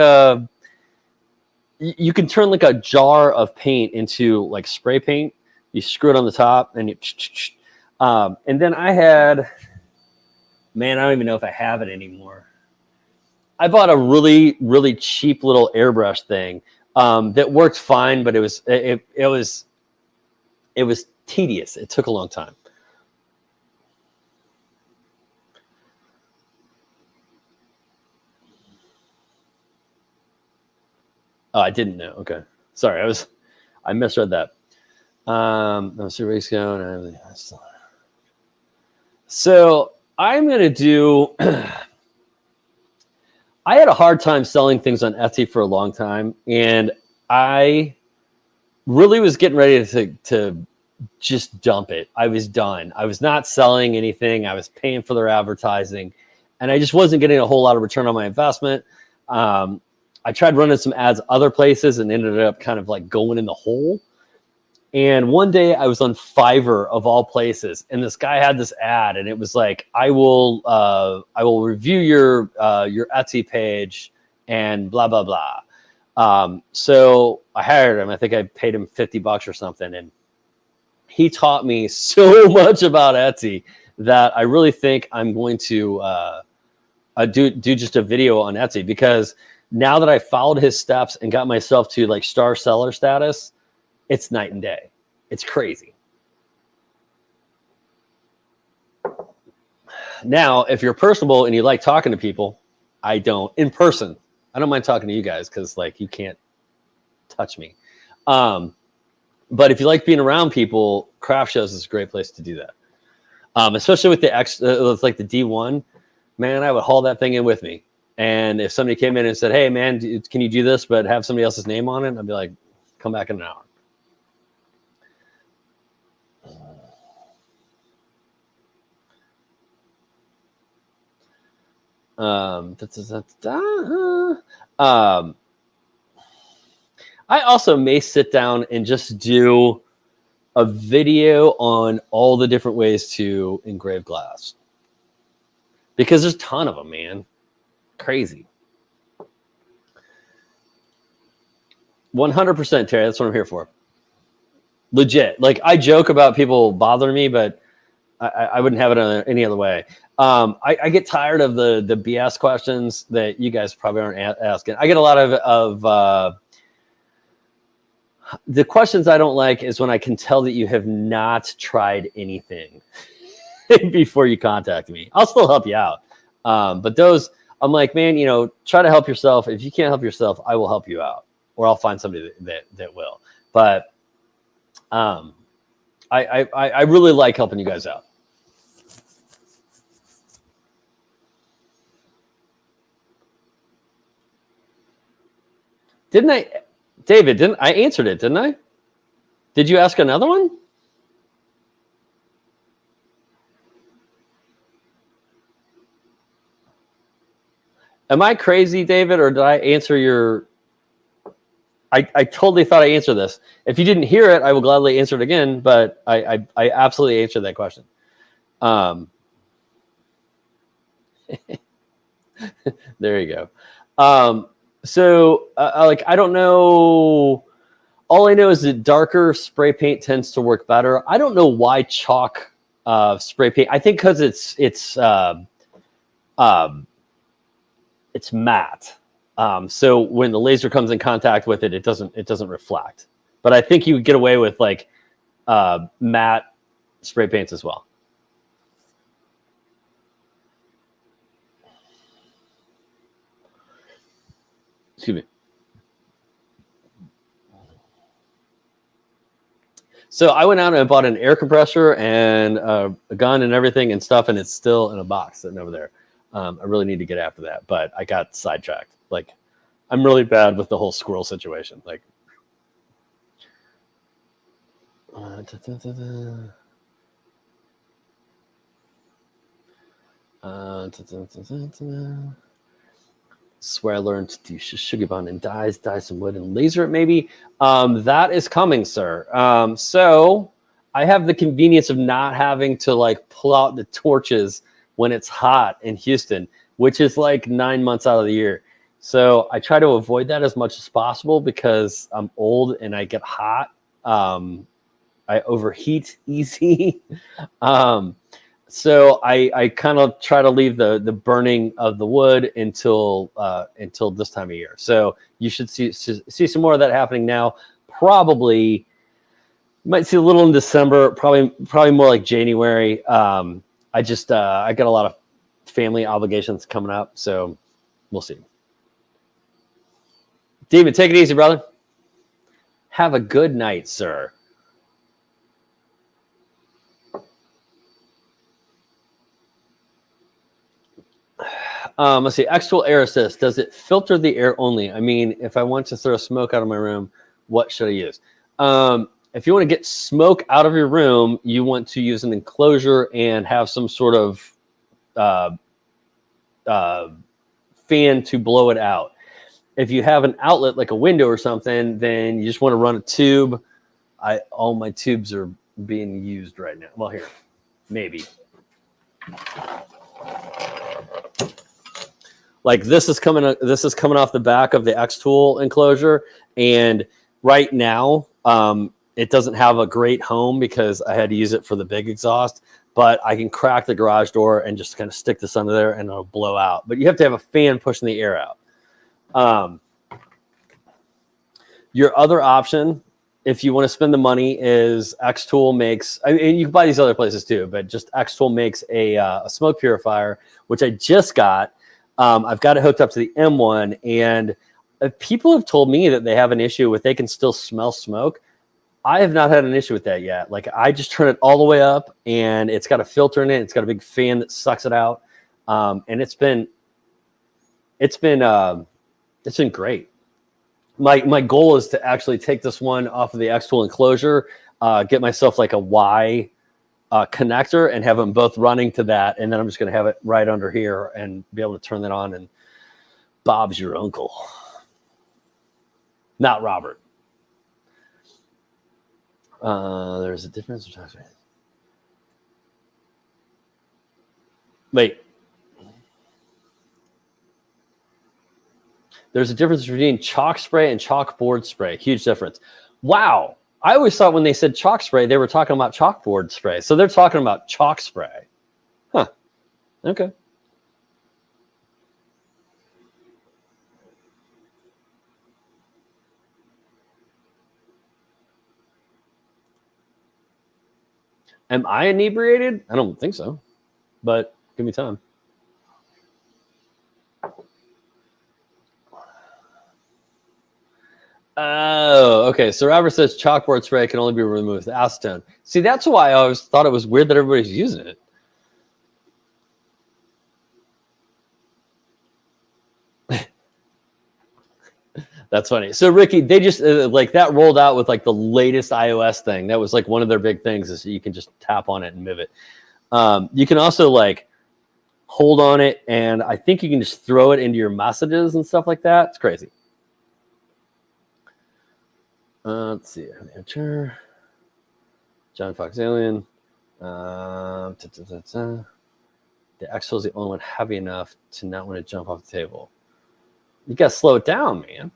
you can turn like a jar of paint into like spray paint. You screw it on the top and and then I had, man, I don't even know if I have it anymore. I bought a really, really cheap little airbrush thing that worked fine, but it was tedious. It took a long time. Oh, I didn't know. Okay, sorry, I misread that. So I'm gonna do. I had a hard time selling things on Etsy for a long time, and I really was getting ready to just dump it. I was done. I was not selling anything. I was paying for their advertising, and I just wasn't getting a whole lot of return on my investment. I tried running some ads other places and ended up kind of like going in the hole. And one day I was on Fiverr of all places, and this guy had this ad, and it was like, I will review your Etsy page and blah, blah, blah. So I hired him. I think I paid him $50 or something. And he taught me so much about Etsy that I really think I'm going to do just a video on Etsy, because now that I followed his steps and got myself to like star seller status, it's night and day. It's crazy. Now, if you're personable and you like talking to people, I don't in person. I don't mind talking to you guys because like you can't touch me. But if you like being around people, craft shows is a great place to do that. Especially with with like the D1, man, I would haul that thing in with me. And if somebody came in and said, "Hey, man, can you do this, but have somebody else's name on it?" I'd be like, "Come back in an hour." I also may sit down and just do a video on all the different ways to engrave glass, because there's a ton of them, man. Crazy. 100%, Terry. That's what I'm here for. Legit. Like, I joke about people bothering me, but I wouldn't have it any other way. I get tired of the BS questions that you guys probably aren't asking. I get a lot of the questions I don't like is when I can tell that you have not tried anything before you contact me. I'll still help you out. But those, I'm like, man, try to help yourself. If you can't help yourself, I will help you out, or I'll find somebody that will. But I really like helping you guys out. David, I answered it, didn't I? Did you ask another one? Am I crazy, David, or did I answer your... I totally thought I answered this. If you didn't hear it, I will gladly answer it again, but I absolutely answered that question. There you go. So, I don't know. All I know is that darker spray paint tends to work better. I don't know why chalk spray paint. I think because it's matte. So when the laser comes in contact with it, it doesn't reflect. But I think you would get away with like matte spray paints as well. Excuse me. So I went out and I bought an air compressor and a gun and everything and stuff, and it's still in a box sitting over there. I really need to get after that, but I got sidetracked. Like, I'm really bad with the whole squirrel situation. Like, swear I learned to do sugar bond and dye some wood and laser it maybe. That is coming, sir. So I have the convenience of not having to like pull out the torches when it's hot in Houston, which is like 9 months out of the year. So I try to avoid that as much as possible because I'm old and I get hot. I overheat easy. So I kind of try to leave the burning of the wood until this time of year. So you should see some more of that happening now. Probably you might see a little in December. Probably more like January. I got a lot of family obligations coming up, so we'll see. David, take it easy, brother. Have a good night, sir. Let's see. X-Tool Air Assist. Does it filter the air only? I mean, if I want to throw smoke out of my room, what should I use? If you want to get smoke out of your room, you want to use an enclosure and have some sort of fan to blow it out. If you have an outlet like a window or something, then you just want to run a tube. All my tubes are being used right now. Well, here, maybe. Like this is coming off the back of the X-Tool enclosure, and right now it doesn't have a great home because I had to use it for the big exhaust. But I can crack the garage door and just kind of stick this under there, and it'll blow out. But you have to have a fan pushing the air out. Your other option, if you want to spend the money, is Xtool makes. I mean, you can buy these other places too, but just Xtool makes a smoke purifier, which I just got. I've got it hooked up to the M1, and people have told me that they have an issue with they can still smell smoke. I have not had an issue with that yet. Like, I just turn it all the way up, and it's got a filter in it. It's got a big fan that sucks it out, and it's been great. My goal is to actually take this one off of the Xtool enclosure, get myself like a Y connector, and have them both running to that, and then I'm just going to have it right under here and be able to turn that on. And Bob's your uncle, not Robert. There's a difference. Wait. There's a difference between chalk spray and chalkboard spray. Huge difference. Wow. I always thought when they said chalk spray, they were talking about chalkboard spray. So they're talking about chalk spray. Huh. Okay. Am I inebriated? I don't think so, but give me time. Oh, okay. So Robert says chalkboard spray can only be removed with acetone. See, that's why I always thought it was weird that everybody's using it. That's funny. So Ricky, they just like that rolled out with like the latest iOS thing. That was like one of their big things is you can just tap on it and move it. You can also like hold on it, and I think you can just throw it into your messages and stuff like that. It's crazy. Let's see. John Fox Alien. The Xtool is the only one heavy enough to not want to jump off the table. You got to slow it down, man.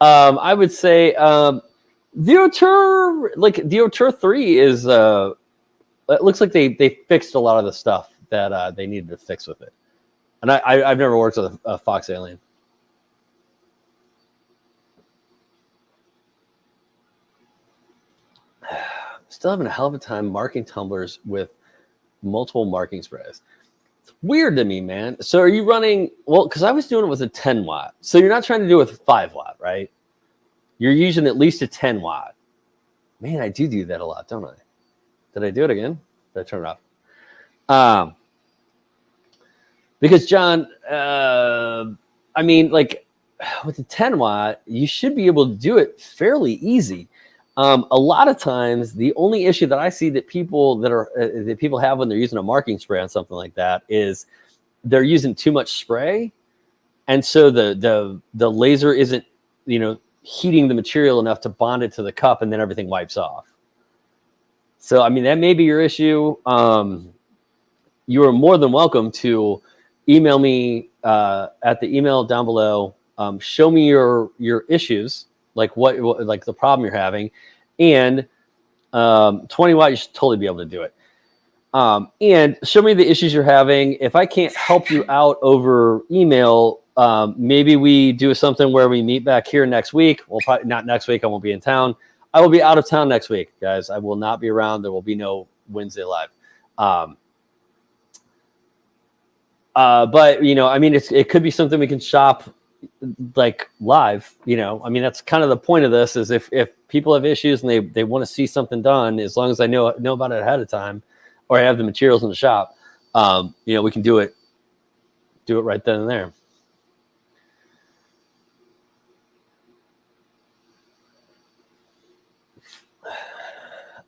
I would say the Auteur 3 is it looks like they fixed a lot of the stuff that they needed to fix with it. And I've never worked with a Fox Alien. Still having a hell of a time marking tumblers with multiple marking sprays. It's weird to me, man. So are you running, well, because I was doing it with a 10 watt. So you're not trying to do it with a 5 watt, right? You're using at least a 10 watt. Man, I do that a lot, don't I? Did I do it again? Did I turn it off? Because John, I mean, like with the 10 watt, you should be able to do it fairly easy. A lot of times, the only issue that I see that people have when they're using a marking spray on something like that is they're using too much spray, and so the laser isn't heating the material enough to bond it to the cup, and then everything wipes off. So I mean that may be your issue. You are more than welcome to email me at the email down below. Show me your issues. Like like the problem you're having, and 20 watt, you should totally be able to do it. And show me the issues you're having. If I can't help you out over email, maybe we do something where we meet back here next week. Well, probably not next week. I won't be in town. I will be out of town next week, guys. I will not be around. There will be no Wednesday Live. But I mean, it could be something we can shop like live. I mean, that's kind of the point of this is if people have issues and they want to see something done, as long as I know about it ahead of time, or I have the materials in the shop, we can do it right then and there.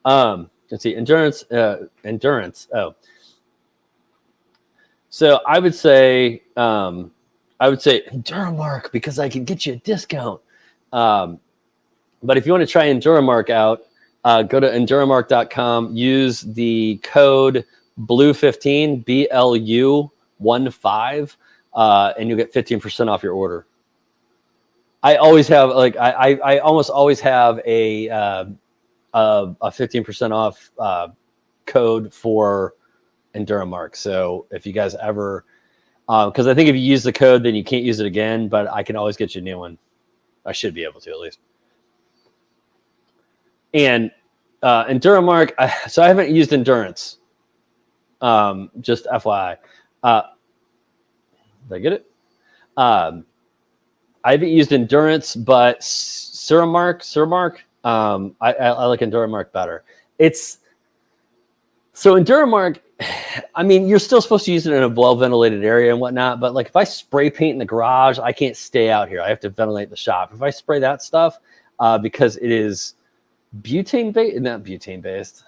Let's see, endurance. Oh, so I would say Enduramark because I can get you a discount. But if you want to try Enduramark out, go to enduramark.com. Use the code BLUE15 BLU15, and you'll get 15% off your order. I always have I almost always have a 15% off code for Enduramark. So if you guys ever Because I think if you use the code, then you can't use it again, but I can always get you a new one. I should be able to, at least. And Enduramark, so I haven't used Endurance. Just FYI. Did I get it? I haven't used Endurance, but Suramark, I like Enduramark better. So Enduramark, I mean, you're still supposed to use it in a well-ventilated area and whatnot, but like if I spray paint in the garage, I can't stay out here. I have to ventilate the shop. If I spray that stuff, because it is butane-based, not butane-based,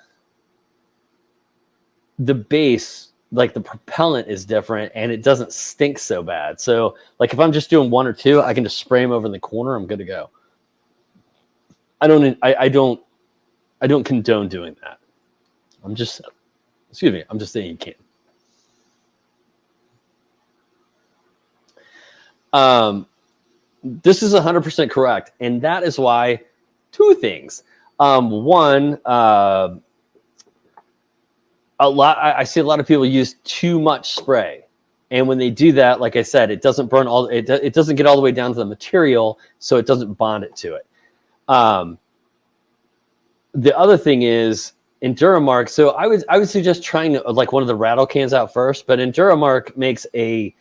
the base, like the propellant is different and it doesn't stink so bad. So like if I'm just doing 1 or 2, I can just spray them over in the corner. I'm good to go. I don't condone doing that. I'm just saying you can't. This is 100% correct. And that is why 2 things. One, I see a lot of people use too much spray. And when they do that, like I said, it doesn't burn it doesn't get all the way down to the material, so it doesn't bond it to it. The other thing is Enduramark. So I would suggest trying like one of the rattle cans out first, but Enduramark makes a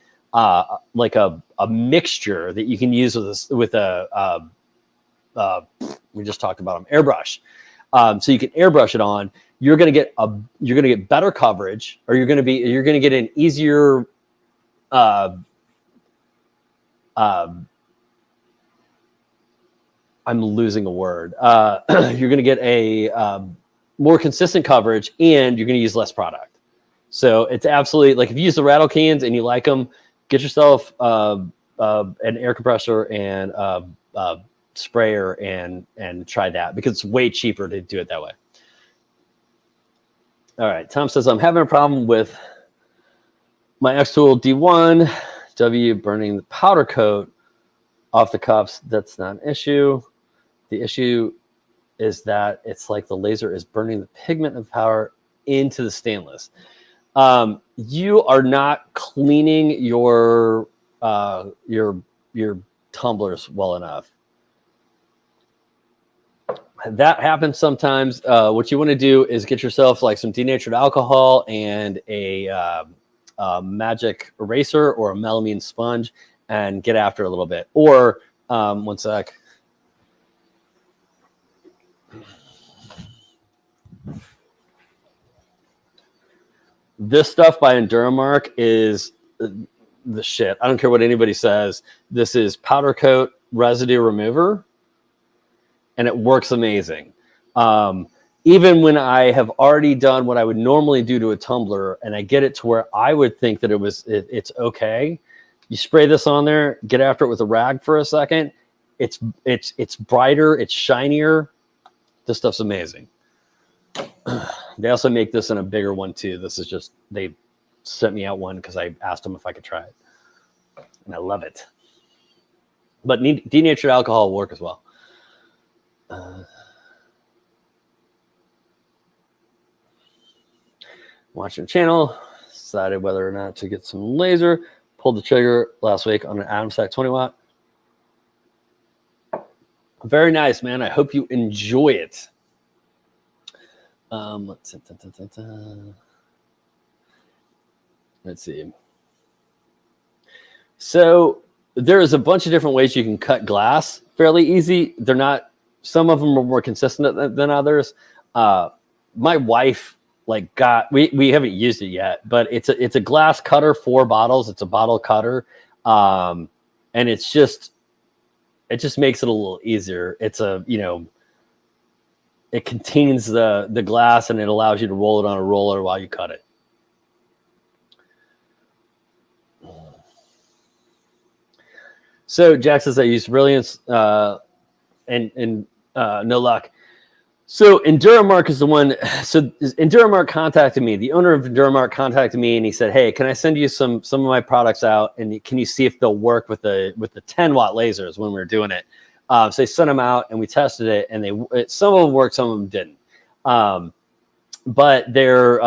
mixture that you can use with a we just talked about them, airbrush. So you can airbrush it on. You're gonna get better coverage, or you're gonna get an easier I'm losing a word. You're going to get a more consistent coverage, and you're going to use less product. So it's absolutely, like if you use the rattle cans and you like them, get yourself an air compressor and sprayer and try that, because it's way cheaper to do it that way. All right, Tom says, I'm having a problem with my X-Tool D1W burning the powder coat off the cups. That's not an issue. The issue is that it's like the laser is burning the pigment of powder into the stainless. You are not cleaning your tumblers well enough. That happens sometimes. What you want to do is get yourself like some denatured alcohol and a magic eraser or a melamine sponge and get after it a little bit. Or one sec. This stuff by Enduramark is the shit. I don't care what anybody says. This is powder coat residue remover, and it works amazing. Even when I have already done what I would normally do to a tumbler, and I get it to where I would think that it's okay, you spray this on there, get after it with a rag for a second. It's brighter, it's shinier. This stuff's amazing. They also make this in a bigger one too. This is just, they sent me out one because I asked them if I could try it, and I love it. But denatured alcohol will work as well. Watching the channel, decided whether or not to get some laser. Pulled the trigger last week on an Atom Stack 20 watt. Very nice, man. I hope you enjoy it. Let's see. So there's a bunch of different ways you can cut glass fairly easy. They're not, some of them are more consistent than others. My wife we haven't used it yet, but it's a glass cutter for bottles. It's a bottle cutter. And it just makes it a little easier. It's it contains the glass, and it allows you to roll it on a roller while you cut it. So Jack says I used Brilliance and no luck. So Enduramark is the one. So Enduramark contacted me. The owner of Enduramark contacted me, and he said, "Hey, can I send you some of my products out, and can you see if they'll work with the 10 watt lasers when we were doing it?" So they sent them out, and we tested it, and some of them worked, some of them didn't. But they're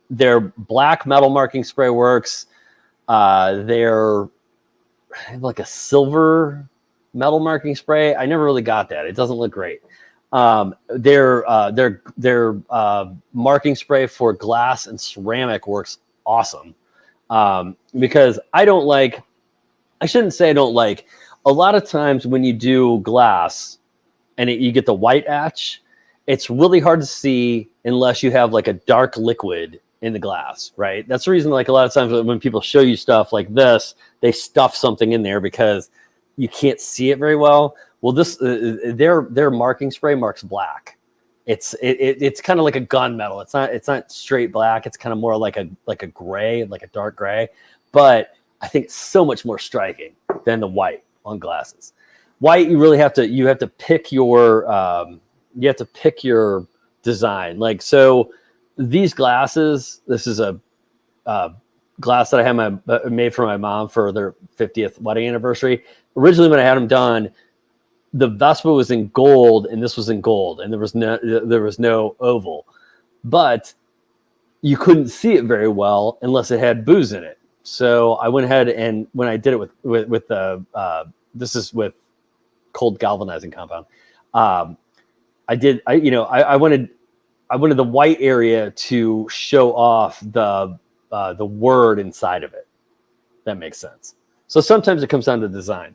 their black metal marking spray works. They have like a silver metal marking spray. I never really got that. It doesn't look great. Their marking spray for glass and ceramic works awesome. Because I shouldn't say I don't like, a lot of times when you do glass and you get the white etch, it's really hard to see unless you have like a dark liquid in the glass, right? That's the reason, like a lot of times when people show you stuff like this, they stuff something in there because you can't see it very well. Well, their marking spray marks black. It's kind of like a gunmetal. It's not straight black. It's kind of more like a gray, like a dark gray. But I think it's so much more striking than the white on glasses. White, you really have to pick your design. Like, so these glasses, this is a glass that I had made for my mom for their 50th wedding anniversary. Originally, when I had them done, the Vespa was in gold and this was in gold, and there was no oval, but you couldn't see it very well unless it had booze in it. So I went ahead, and when I did it with this is with cold galvanizing compound. I wanted the white area to show off the word inside of it. That makes sense. So sometimes it comes down to design.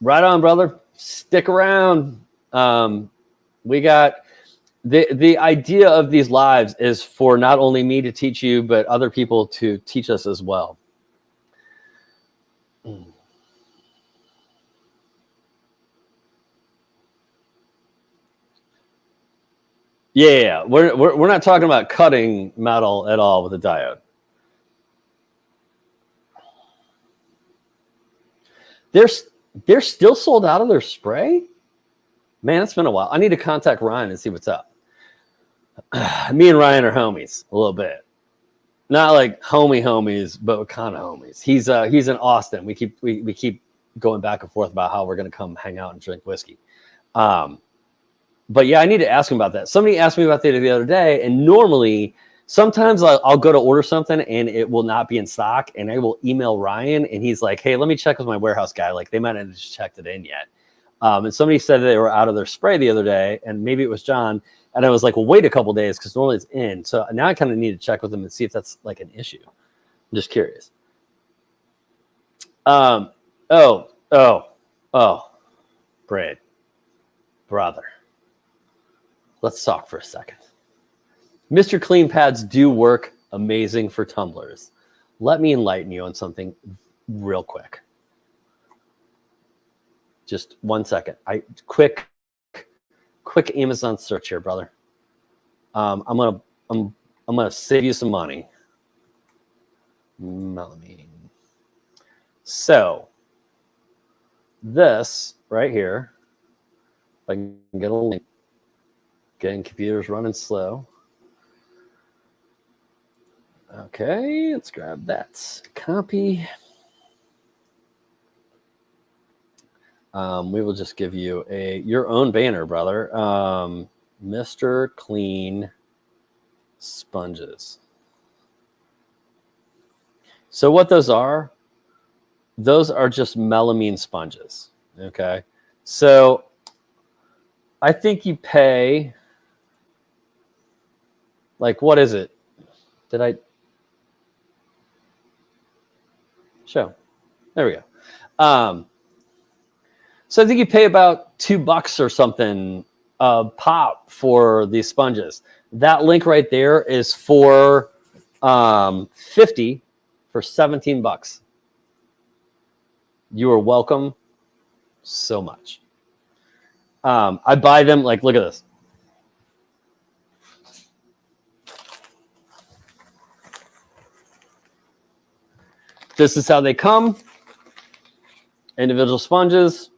Right on, brother. Stick around. We got the idea of these lives is for not only me to teach you, but other people to teach us as well. Yeah, we're not talking about cutting metal at all with a diode. They're still sold out of their spray? Man, it's been a while. I need to contact Ryan and see what's up. Me and Ryan are homies a little bit. Not like homies, but kind of homies. He's in Austin. We keep going back and forth about how we're going to come hang out and drink whiskey. But yeah, I need to ask him about that. Somebody asked me about that the other day, and normally, sometimes I'll go to order something and it will not be in stock, and I will email Ryan, and he's like, "Hey, let me check with my warehouse guy. Like, they might not have just checked it in yet." And somebody said they were out of their spray the other day, and maybe it was John. And I was like, "Well, wait a couple days because normally it's in." So now I kind of need to check with them and see if that's like an issue. I'm just curious. Braid, brother. Let's talk for a second. Mr. Clean pads do work amazing for tumblers. Let me enlighten you on something real quick. Just 1 second. Quick Amazon search here, brother. I'm gonna save you some money. Melamine. So this right here, if I can get a link. Getting computers running slow. Okay, let's grab that copy. We will just give you your own banner, brother. Mr. Clean sponges. So what those are just melamine sponges. Okay, so I think you pay. Like, what is it? Did I show? There we go. So I think you pay about $2 or something pop for these sponges. That link right there is for 50 for $17. You are welcome so much. I buy them, like, look at this. This is how they come. Individual sponges.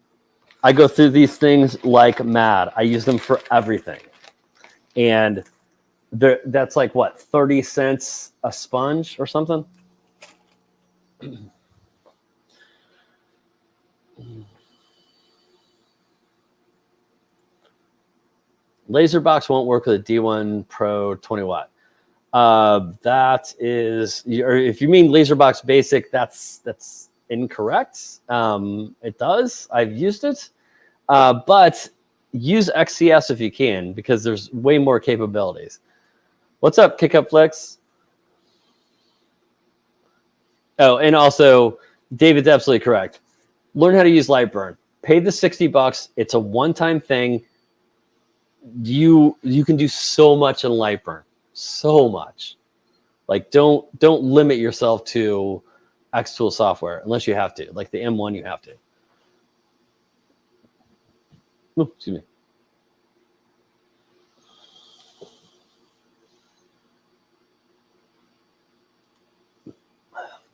I go through these things like mad. I use them for everything. And that's like, what, 30 cents a sponge or something? Laser box won't work with a D1 Pro 20 watt. That is, or if you mean laser box basic, that's incorrect. It does. I've used it, but use XCS if you can, because there's way more capabilities. What's up, Kick Up Flex? Oh, and also, David's absolutely correct. Learn how to use Lightburn. Pay the $60. It's a one-time thing. You can do so much in Lightburn, so much. Like, don't limit yourself to Xtool software unless you have to. Like the M1, you have to. Oh, excuse me.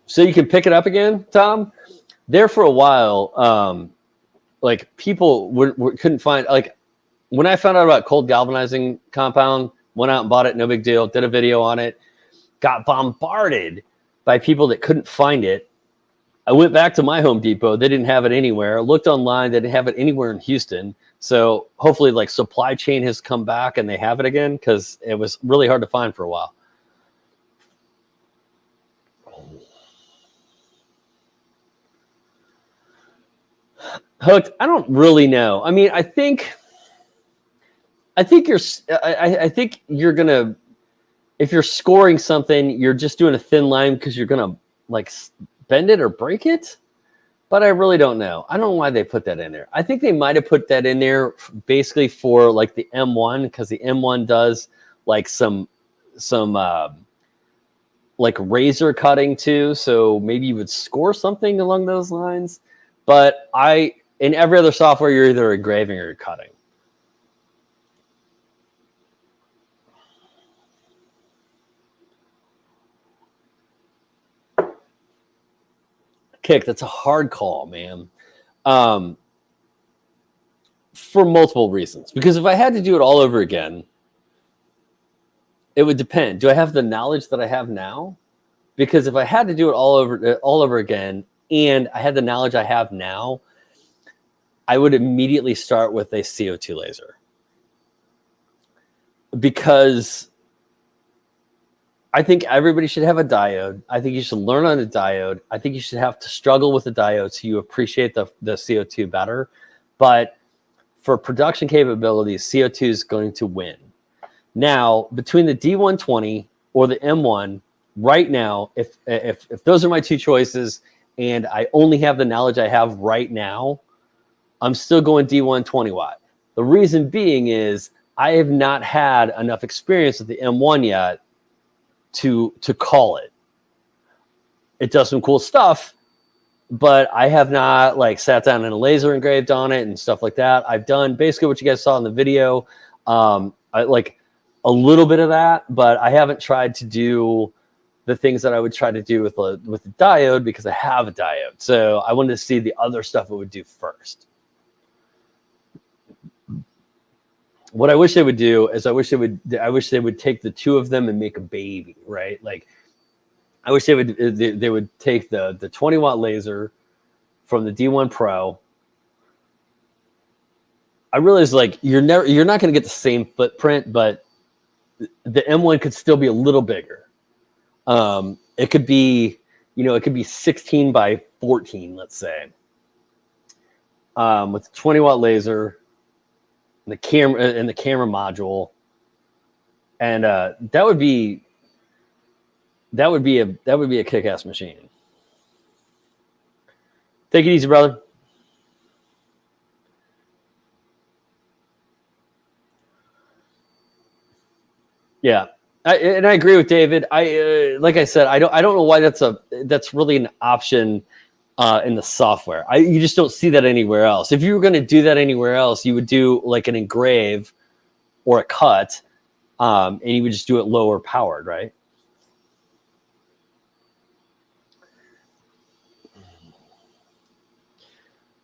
So you can pick it up again, Tom. There for a while, like people couldn't find, like when I found out about cold galvanizing compound, went out and bought it, no big deal, did a video on it, got bombarded by people that couldn't find it. I went back to my Home Depot. They didn't have it anywhere. Looked online. They didn't have it anywhere in Houston. So hopefully like supply chain has come back and they have it again, because it was really hard to find for a while. Hooked, I don't really know. I mean, I think you're gonna, if you're scoring something, you're just doing a thin line because you're gonna like bend it or break it. But I really don't know. I don't know why they put that in there. I think they might have put that in there basically for like the M1, because the M1 does like some like razor cutting too. So maybe you would score something along those lines. But in every other software, you're either engraving or you're cutting. Kick, that's a hard call, man. For multiple reasons. Because if I had to do it all over again, it would depend. Do I have the knowledge that I have now? Because if I had to do it all over again, and I had the knowledge I have now, I would immediately start with a CO2 laser. Because I think everybody should have a diode. I think you should learn on a diode. I think you should have to struggle with the diode so you appreciate the CO2 better. But for production capabilities, CO2 is going to win. Now, between the D120 or the M1, right now, if those are my two choices and I only have the knowledge I have right now, I'm still going D1 20 watt. The reason being is I have not had enough experience with the M1 yet to call it. It does some cool stuff, but I have not like sat down and laser engraved on it and stuff like that. I've done basically what you guys saw in the video. I like a little bit of that, but I haven't tried to do the things that I would try to do with the diode, because I have a diode. So I wanted to see the other stuff it would do first. What I wish they would do is I wish they would take the two of them and make a baby, right? Like I wish they would take the 20 watt laser from the D1 Pro. I realize like you're not going to get the same footprint, but the M1 could still be a little bigger. It could be, it could be 16 by 14, let's say, with 20 watt laser, and the camera module, and that would be a kick-ass machine. Take it easy, brother. Yeah. I agree with David. Like I said, I don't know why that's really an option in the software. You just don't see that anywhere else. If you were going to do that anywhere else, you would do like an engrave or a cut, and you would just do it lower powered, right?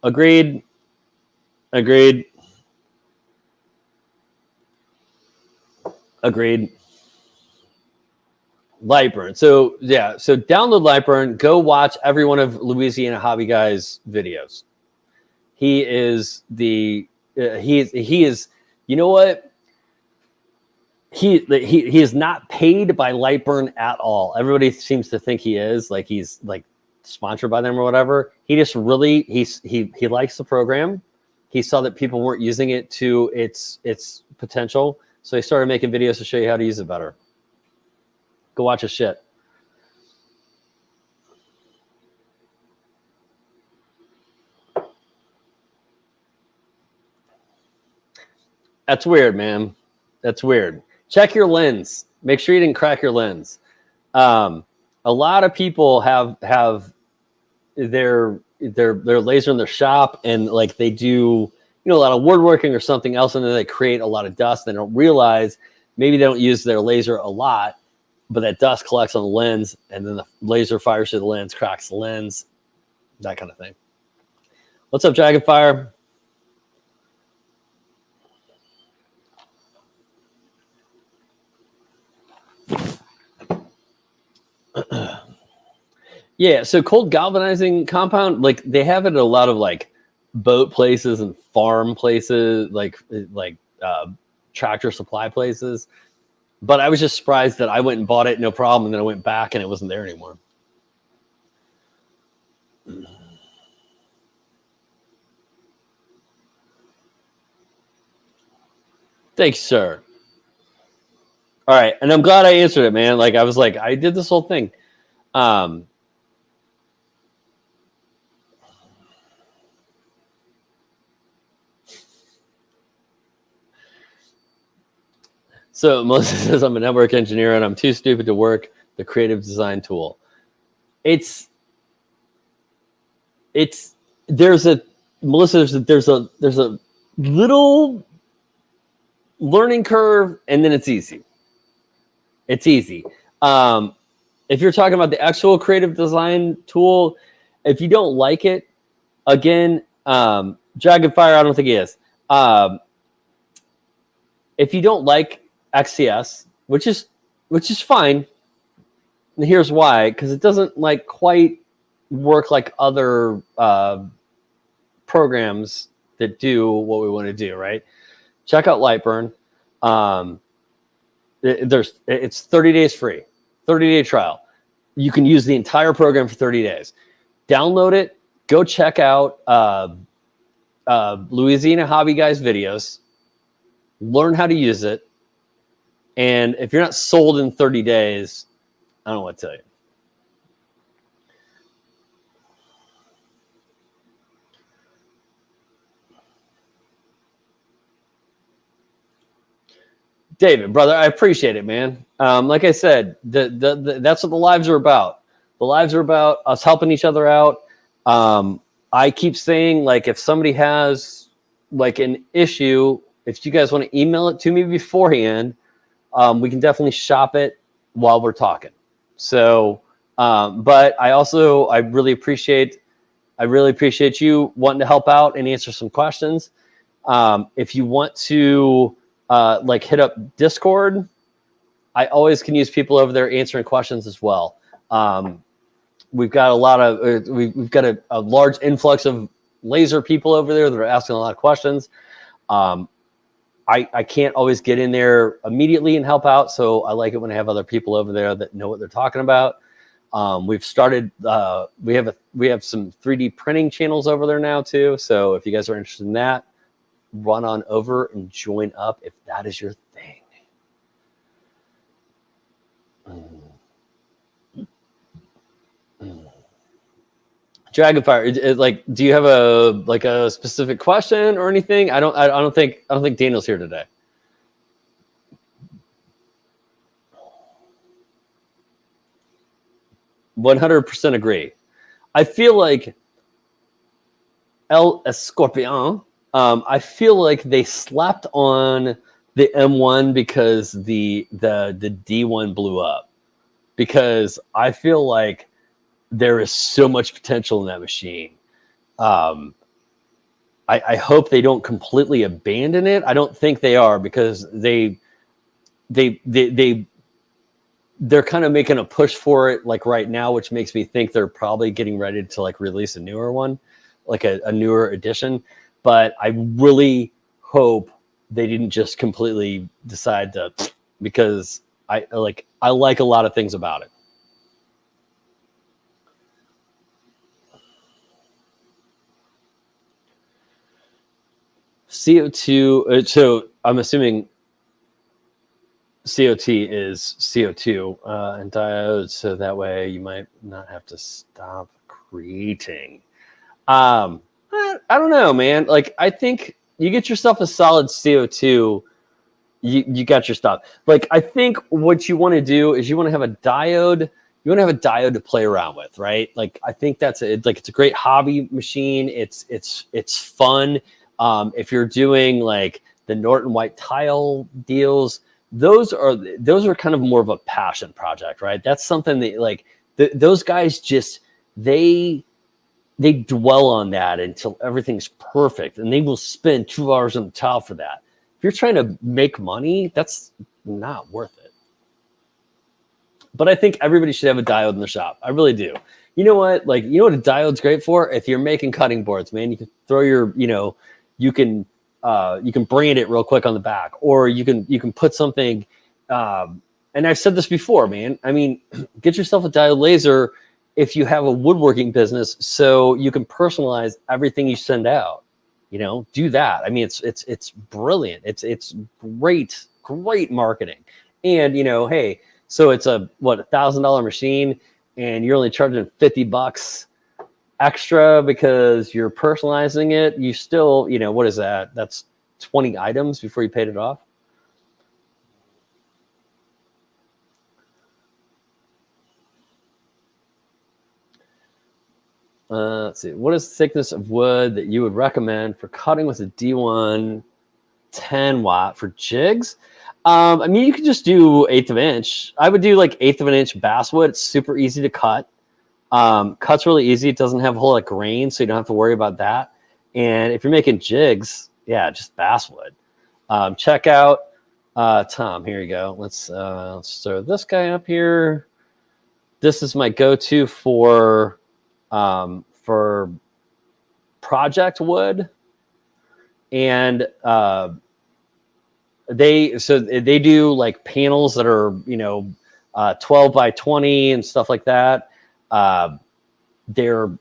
Agreed. Lightburn. So yeah, so download Lightburn. Go watch every one of Louisiana Hobby Guy's videos. He is he is. You know what? he is not paid by Lightburn at all. Everybody seems to think he is, like he's like sponsored by them or whatever. He just really he likes the program. He saw that people weren't using it to its potential, so he started making videos to show you how to use it better. Go watch his shit. That's weird, man. That's weird. Check your lens. Make sure you didn't crack your lens. A lot of people have their laser in their shop, and like they do, a lot of woodworking or something else, and then they create a lot of dust. They don't realize maybe they don't use their laser a lot, but that dust collects on the lens, and then the laser fires through the lens, cracks the lens, that kind of thing. What's up, Dragonfire? Yeah, so cold galvanizing compound, like they have it at a lot of like boat places and farm places, like tractor supply places. But I was just surprised that I went and bought it, no problem, and then I went back and it wasn't there anymore. Thanks, sir. All right, and I'm glad I answered it, man. Like I was like, I did this whole thing. So Melissa says I'm a network engineer and I'm too stupid to work the creative design tool. There's a little learning curve, and then it's easy. It's easy. If you're talking about the actual creative design tool, if you don't like it, again, Dragonfire, I don't think he is. If you don't like XCS, which is fine, and here's why: because it doesn't like quite work like other programs that do what we want to do. Right? Check out Lightburn. It's 30 days free, 30-day trial. You can use the entire program for 30 days. Download it. Go check out Louisiana Hobby Guys videos. Learn how to use it. And if you're not sold in 30 days, I don't know what to tell you. David, brother, I appreciate it, man. Like I said, that's what the lives are about. The lives are about us helping each other out. I keep saying, like, if somebody has like an issue, if you guys want to email it to me beforehand, we can definitely shop it while we're talking. So, but I really appreciate you wanting to help out and answer some questions. If you want to like hit up Discord, I always can use people over there answering questions as well. We've got we've got a large influx of laser people over there that are asking a lot of questions. I can't always get in there immediately and help out, so I like it when I have other people over there that know what they're talking about. We've started. We have some 3D printing channels over there now too. So if you guys are interested in that, run on over and join up if that is your thing. Dragonfire, like, do you have a specific question or anything? I don't think Daniel's here today. %100% agree. I feel like El Escorpion. I feel like they slept on the M1 because the D1 blew up. Because I feel like there is so much potential in that machine. I hope they don't completely abandon it. I don't think they are, because they're kind of making a push for it like right now, which makes me think they're probably getting ready to like release a newer one, like a newer edition. But I really hope they didn't just completely decide to because I like a lot of things about it. CO2. So I'm assuming COT is CO2 and diodes, so that way you might not have to stop creating. I don't know, man. Like, I think you get yourself a solid CO2, you got your stuff. Like, I think what you want to do is you want to have a diode. You want to have a diode to play around with, right? Like, I think it's a great hobby machine. It's fun. If you're doing like the Norton White tile deals, those are kind of more of a passion project, right? That's something that like those guys just they dwell on that until everything's perfect, and they will spend 2 hours on the tile for that. If you're trying to make money, that's not worth it. But I think everybody should have a diode in their shop. I really do. You know what? Like, you know what a diode's great for? If you're making cutting boards, man, you can throw your, you can brand it real quick on the back, or you can put something. And I've said this before, man. I mean, get yourself a diode laser if you have a woodworking business, so you can personalize everything you send out. Do that. I mean, it's brilliant. It's great marketing. And hey, so it's a $1,000 machine, and you're only charging $50 extra because you're personalizing it. You still, what is that? That's 20 items before you paid it off. Let's see. What is the thickness of wood that you would recommend for cutting with a D1 10 watt for jigs? I mean, you could just do 1/8 of an inch. I would do like 1/8 of an inch basswood. It's super easy to cut. Cuts really easy. It doesn't have a whole lot of grain, so you don't have to worry about that. And if you're making jigs, yeah, just basswood. Check out Tom. Here you go. Let's throw this guy up here. This is my go-to for project wood, and they do like panels that are 12 by 20 and stuff like that. They're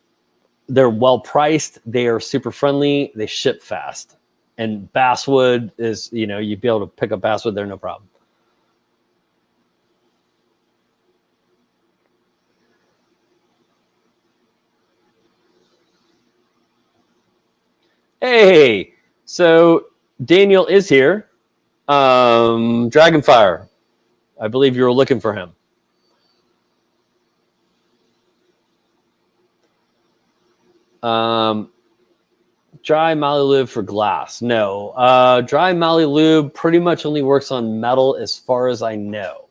well priced. They are super friendly. They ship fast. And basswood is, you'd be able to pick up basswood there, no problem. Hey, so Daniel is here. Dragonfire. I believe you were looking for him. Dry moly lube for glass. No. Dry moly lube pretty much only works on metal as far as I know.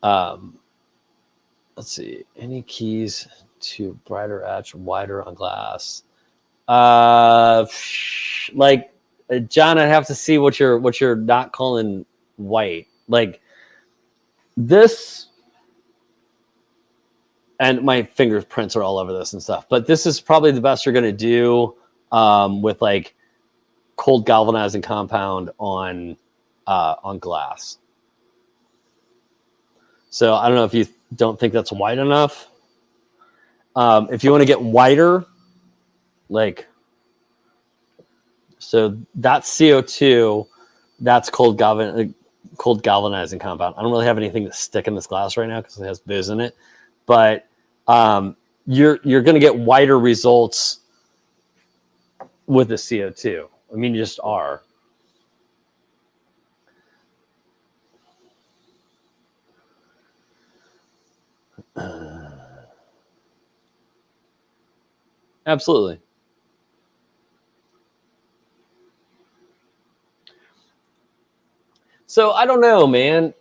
Let's see. Any keys to brighter edge, wider on glass? Like, John, I have to see what you're not calling white. Like this, and my fingerprints are all over this and stuff, but this is probably the best you're going to do with like cold galvanizing compound on glass. So I don't know if you don't think that's white enough. If you want to get whiter, like, so that's CO2, that's cold galvanizing compound. I don't really have anything to stick in this glass right now because it has booze in it, but you're going to get whiter results with the CO2. I mean, you just are. Absolutely. So I don't know, man.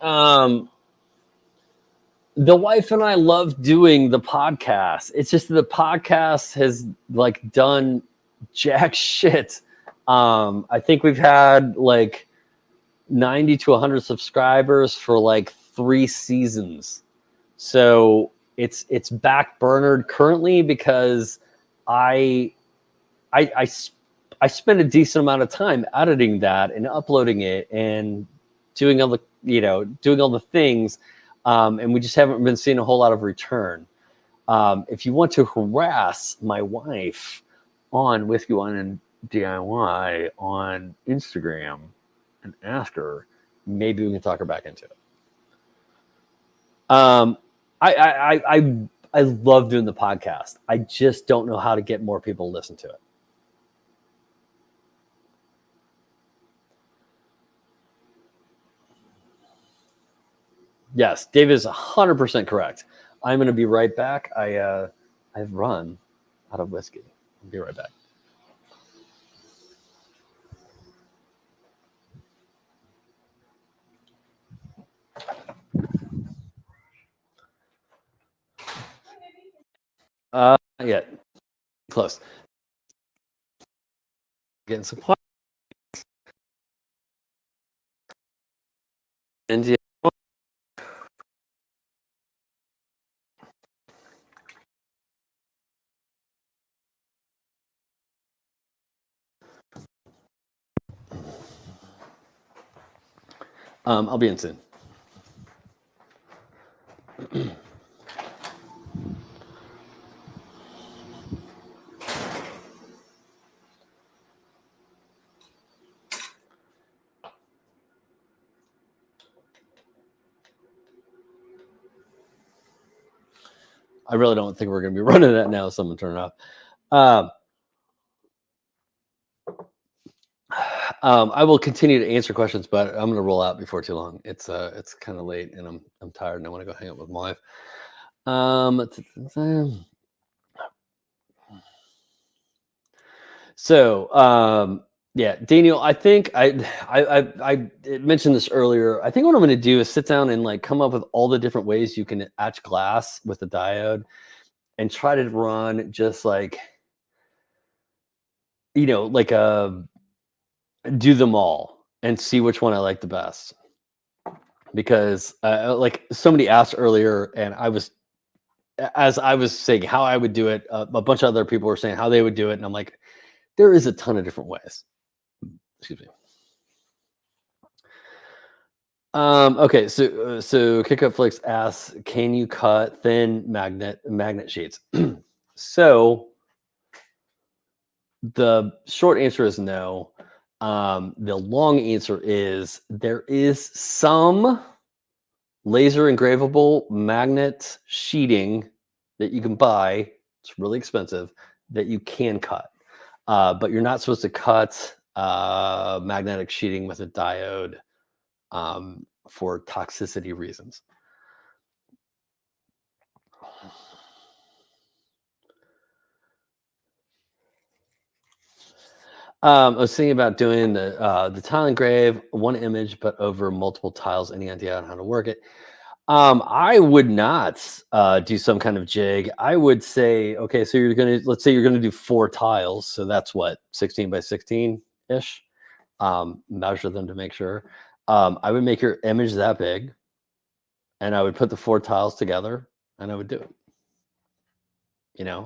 The wife and I love doing the podcast. It's just the podcast has like done jack shit. I think we've had like 90 to 100 subscribers for like 3 seasons. So it's backburnered currently because I spend a decent amount of time editing that and uploading it, and doing all the things, and we just haven't been seeing a whole lot of return. If you want to harass my wife on Whiskey Wine and DIY on Instagram and ask her, maybe we can talk her back into it. I love doing the podcast. I just don't know how to get more people to listen to it. Yes, David is 100% correct. I'm going to be right back. I've run out of whiskey. I'll be right back. Not yet. Close. Getting supply. India. I'll be in soon. I really don't think we're going to be running that now. Someone turn it off. I will continue to answer questions, but I'm going to roll out before too long. It's kind of late, and I'm tired, and I want to go hang out with my wife. So yeah, Daniel, I think I mentioned this earlier. I think what I'm going to do is sit down and like come up with all the different ways you can etch glass with the diode, and try to run just like like do them all and see which one I like the best. Because like somebody asked earlier, and as I was saying how I would do it, a bunch of other people were saying how they would do it, and I'm like, there is a ton of different ways. Excuse me. Okay, so Kick Up Flicks asks, can you cut thin magnet sheets? So the short answer is no. The long answer is there is some laser engravable magnet sheeting that you can buy. It's really expensive, that you can cut, but you're not supposed to cut magnetic sheeting with a diode for toxicity reasons. I was thinking about doing the tile engrave, one image, but over multiple tiles. Any idea on how to work it? I would not do some kind of jig. I would say, okay, so let's say you're gonna do 4 tiles. So that's what, 16 by 16 ish. Measure them to make sure. I would make your image that big, and I would put the 4 tiles together, and I would do it.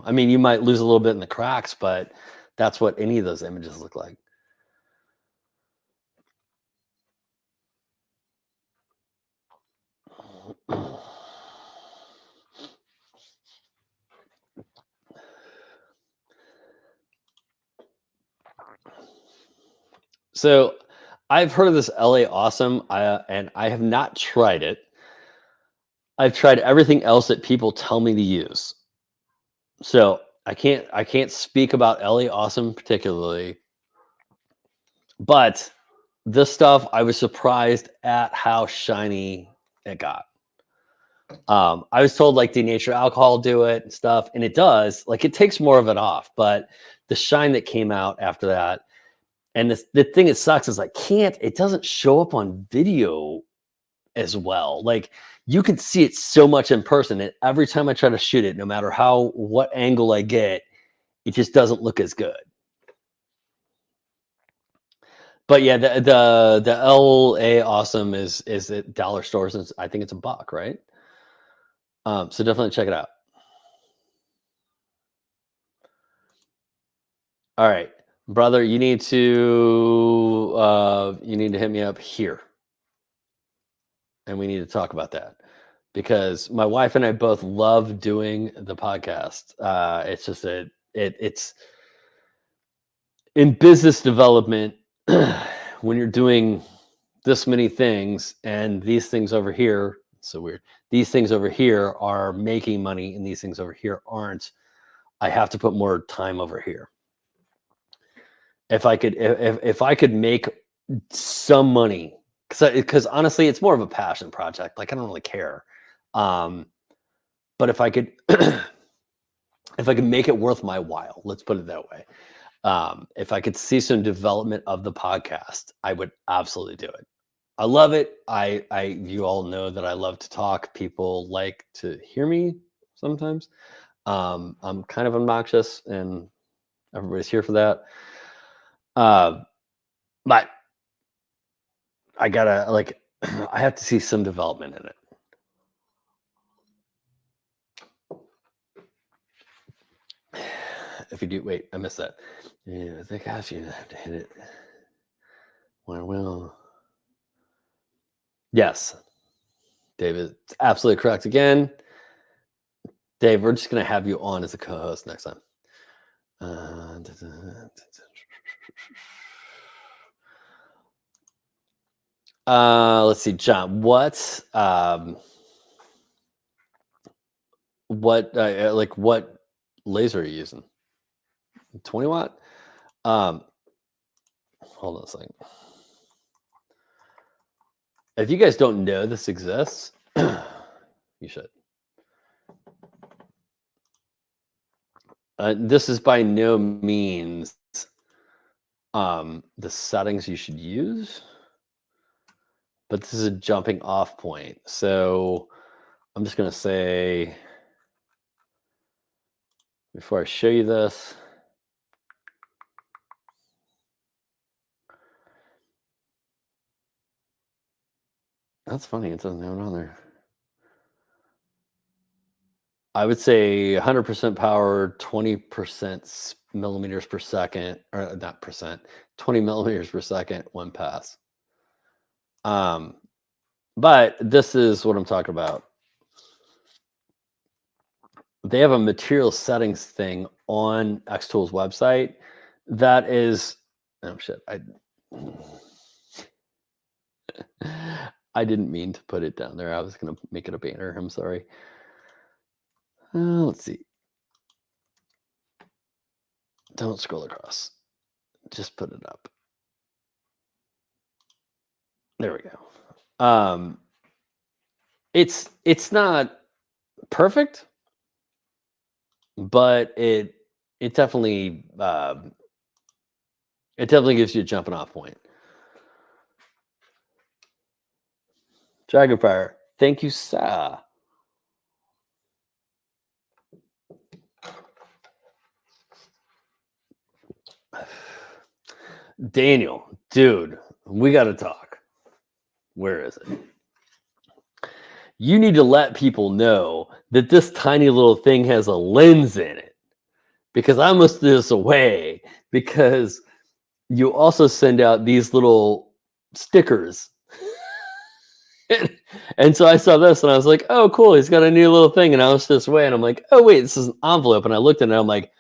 I mean, you might lose a little bit in the cracks, but that's what any of those images look like. So I've heard of this LA Awesome, and I have not tried it. I've tried everything else that people tell me to use. So I can't speak about LA Awesome particularly, but this stuff, I was surprised at how shiny it got. I was told like denatured alcohol do it and stuff, and it does. Like it takes more of it off, but the shine that came out after that, and the thing that sucks is it doesn't show up on video as well. Like you can see it so much in person, and every time I try to shoot it, no matter what angle I get, it just doesn't look as good. But yeah, the LA Awesome is at dollar stores, and I think it's $1, right? So definitely check it out. All right, brother, you need to hit me up here. and we need to talk about that because my wife and I both love doing the podcast. It's just it's in business development when you're doing this many things and these things over here, so weird. These things over here are making money and these things over here aren't. I have to put more time over here. If I could make some money, because honestly, it's more of a passion project. Like I don't really care. But if I could, if I could make it worth my while, let's put it that way. If I could see some development of the podcast, I would absolutely do it. I love it. You all know that I love to talk. People like to hear me sometimes. I'm kind of obnoxious, and everybody's here for that. But I gotta I have to see some development in it. If you do, wait, I missed that. Yeah, I think I have to hit it. Where will? Yes, David, it's absolutely correct again. Dave, we're just gonna have you on as a co-host next time. Let's see, John. What laser are you using? 20 watt. Hold on a second. If you guys don't know this exists, you should. This is by no means the settings you should use, but this is a jumping off point. So I'm just going to say, before I show you this, that's funny. It doesn't have it on there. I would say 100% power, 20% millimeters per second, or not percent, 20 millimeters per second, one pass. But this is what I'm talking about. They have a material settings thing on Xtool's website that is, oh shit, I didn't mean to put it down there. I was going to make it a banner. I'm sorry. Let's see. Don't scroll across. Just put it up. There we go. It's not perfect, but it definitely gives you a jumping off point. Dragonfire, thank you, sir. Daniel, dude, we got to talk. Where is it? You need to let people know that this tiny little thing has a lens in it, because I must throw this away, because you also send out these little stickers. And so I saw this and I was like, oh, cool. He's got a new little thing. And I was this way. And I'm like, oh, wait, this is an envelope. And I looked at it and I'm like,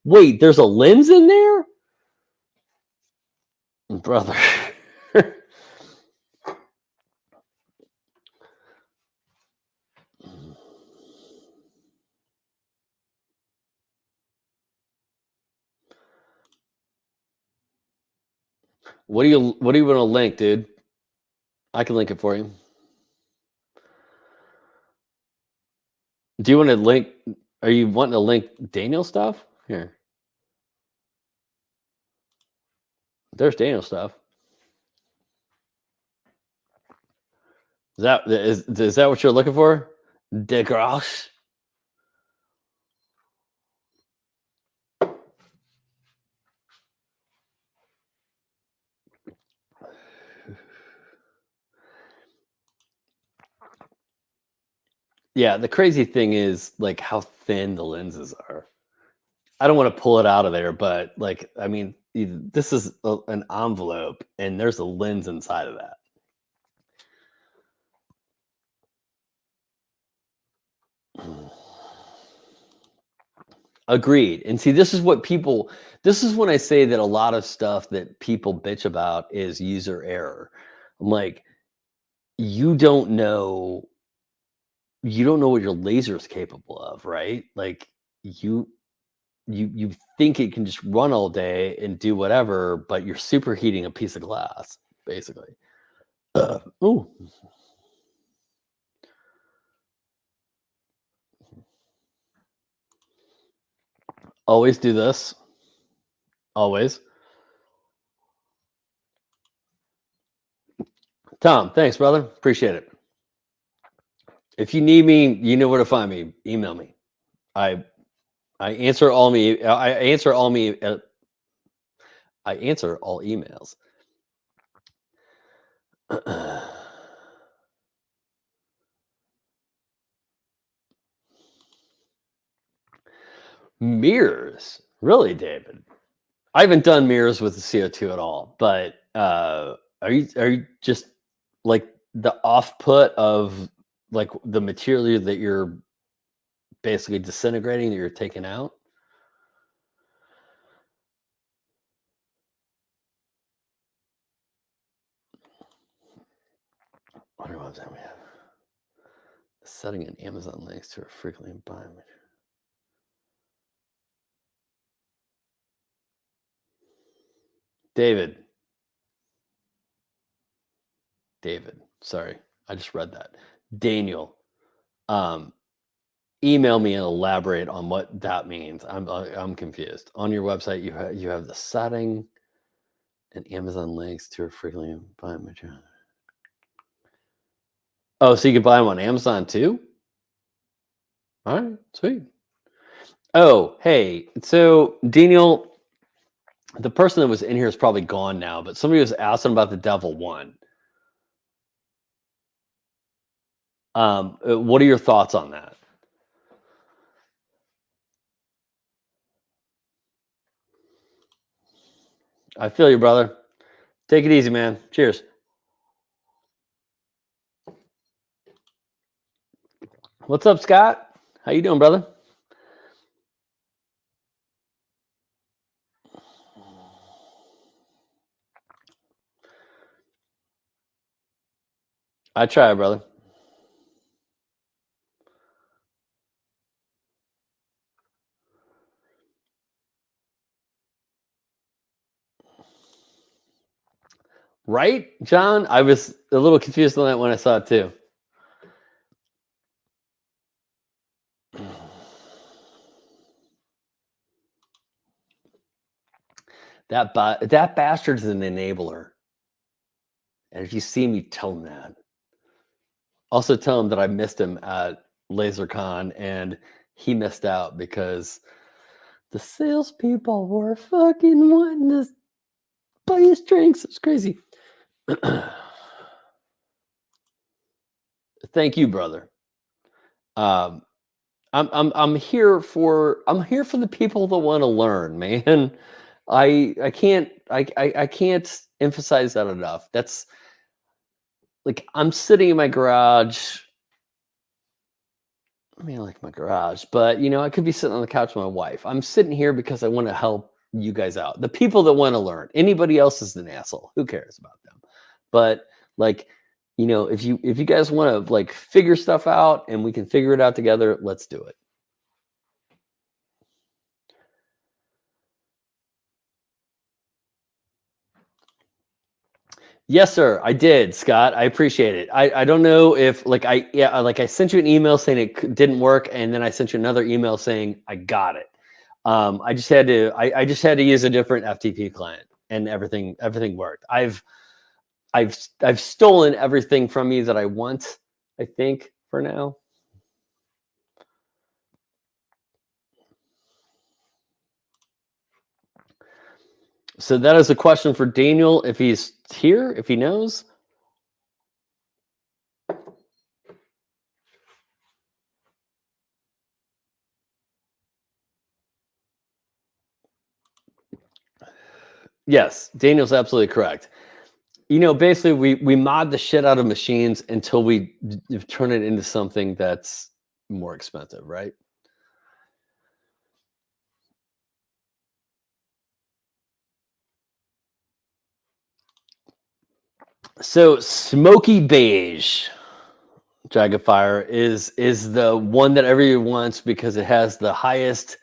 wait, there's a lens in there? Brother. What do you want to link, dude? I can link it for you. Do you want to link? Are you wanting to link Daniel stuff? Here. There's Daniel stuff. Is that what you're looking for? DeGrosse? Yeah, the crazy thing is like how thin the lenses are. I don't want to pull it out of there, but like, I mean, this is an envelope and there's a lens inside of that. Agreed. And see, this is when I say that a lot of stuff that people bitch about is user error. I'm like, you don't know what your laser is capable of, right? Like you think it can just run all day and do whatever, but you're superheating a piece of glass, basically. Ooh. Always do this. Always. Tom, thanks, brother. Appreciate it. If you need me, you know where to find me. Email me. I answer all emails. Mirrors, really, David? I haven't done mirrors with the CO2 at all, but are you just like the off put of like the material that you're basically disintegrating that you're taking out? What website we have? Setting in Amazon links to a frequently buying. David, sorry, I just read that. Daniel, email me and elaborate on what that means. I'm confused. On your website, you have the setting and Amazon links to a frequently buying material. Oh, so you can buy them on Amazon too? All right, sweet. Oh, hey, so Daniel, the person that was in here is probably gone now, but somebody was asking about the Devil One. What are your thoughts on that? I feel you, brother. Take it easy, man. Cheers. What's up, Scott? How you doing, brother? I try, brother. Right, John? I was a little confused on that when I saw it too. That bastard's an enabler. And if you see me, tell him that. Also tell him that I missed him at LaserCon and he missed out because the salespeople were fucking wanting to buy his drinks. It's crazy. Thank you, brother. I'm here for the people that want to learn, man. I can't emphasize that enough. That's like I'm sitting in my garage. I mean, I like my garage, but I could be sitting on the couch with my wife. I'm sitting here because I want to help you guys out. The people that want to learn. Anybody else is an asshole. Who cares about them? But like, if you guys want to like figure stuff out and we can figure it out together, let's do it. Yes, sir. I did, Scott. I appreciate it. I don't know if I sent you an email saying it didn't work, and then I sent you another email saying I got it. I just had to use a different FTP client, and everything worked. I've stolen everything from you that I want, I think, for now. So that is a question for Daniel, if he's here, if he knows. Yes, Daniel's absolutely correct. Basically we mod the shit out of machines until we turn it into something that's more expensive, right? So smoky beige Dragonfire is the one that everyone wants because it has the highest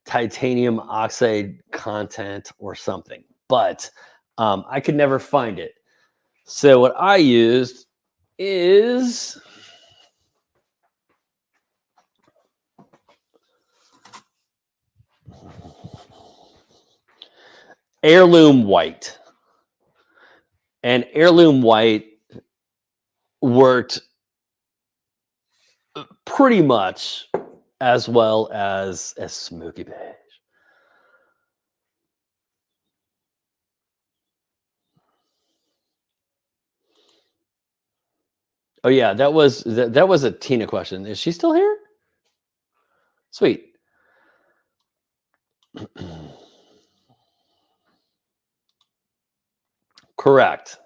titanium oxide content or something. But I could never find it. So what I used is heirloom white. And heirloom white worked pretty much as well as smoky beige. Oh yeah, that was a Tina question. Is she still here? Sweet. Correct.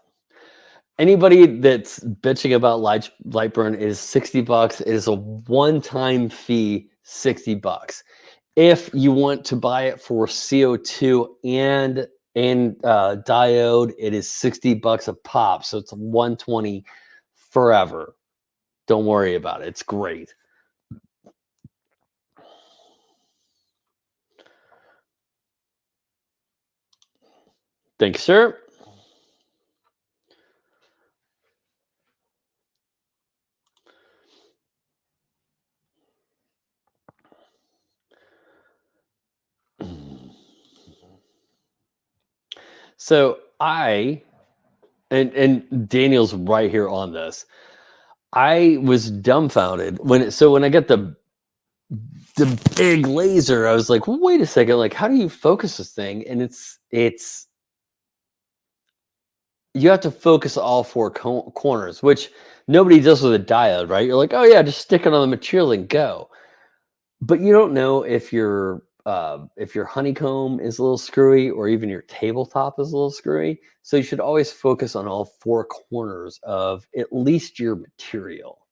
Anybody that's bitching about light burn is $60. It is a one-time fee, $60. If you want to buy it for CO2 and diode, it is $60 a pop. So it's 120 forever. Don't worry about it. It's great. Thank you, sir. So and Daniel's right here on this. I was dumbfounded when I get the big laser. I was like, wait a second, like how do you focus this thing? And it's you have to focus all four corners, which nobody does with a diode, right? You're like, oh yeah, just stick it on the material and go. But you don't know if your honeycomb is a little screwy or even your tabletop is a little screwy. So you should always focus on all four corners of at least your material.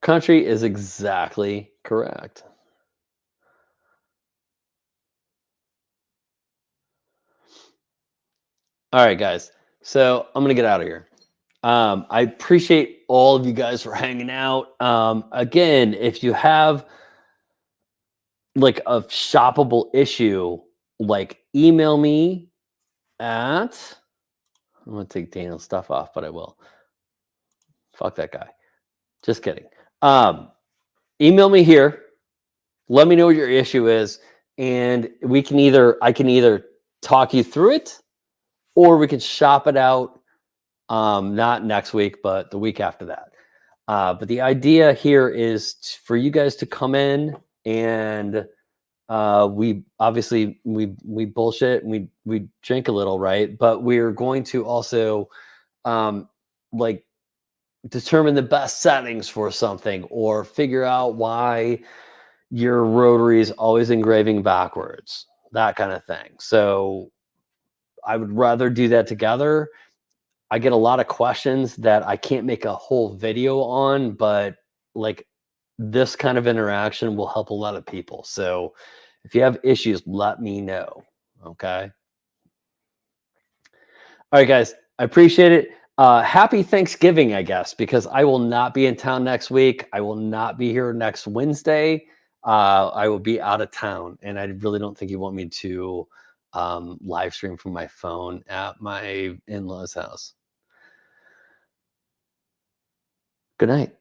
Country is exactly correct. All right, guys. So I'm gonna get out of here. I appreciate all of you guys for hanging out. Again, if you have like a shoppable issue, like email me at I'm gonna take Daniel's stuff off, but I will. Fuck that guy. Just kidding. Email me here. Let me know what your issue is, and I can either talk you through it, or we can shop it out. Not next week, but the week after that. But the idea here is for you guys to come in and we obviously we bullshit and we drink a little, right? But we're going to also like determine the best settings for something or figure out why your rotary is always engraving backwards, that kind of thing. So I would rather do that together. I get a lot of questions that I can't make a whole video on, but like this kind of interaction will help a lot of people. So if you have issues, let me know. Okay. All right, guys. I appreciate it. Happy Thanksgiving, I guess, because I will not be in town next week. I will not be here next Wednesday. I will be out of town, and I really don't think you want me to live stream from my phone at my in-laws' house. Good night.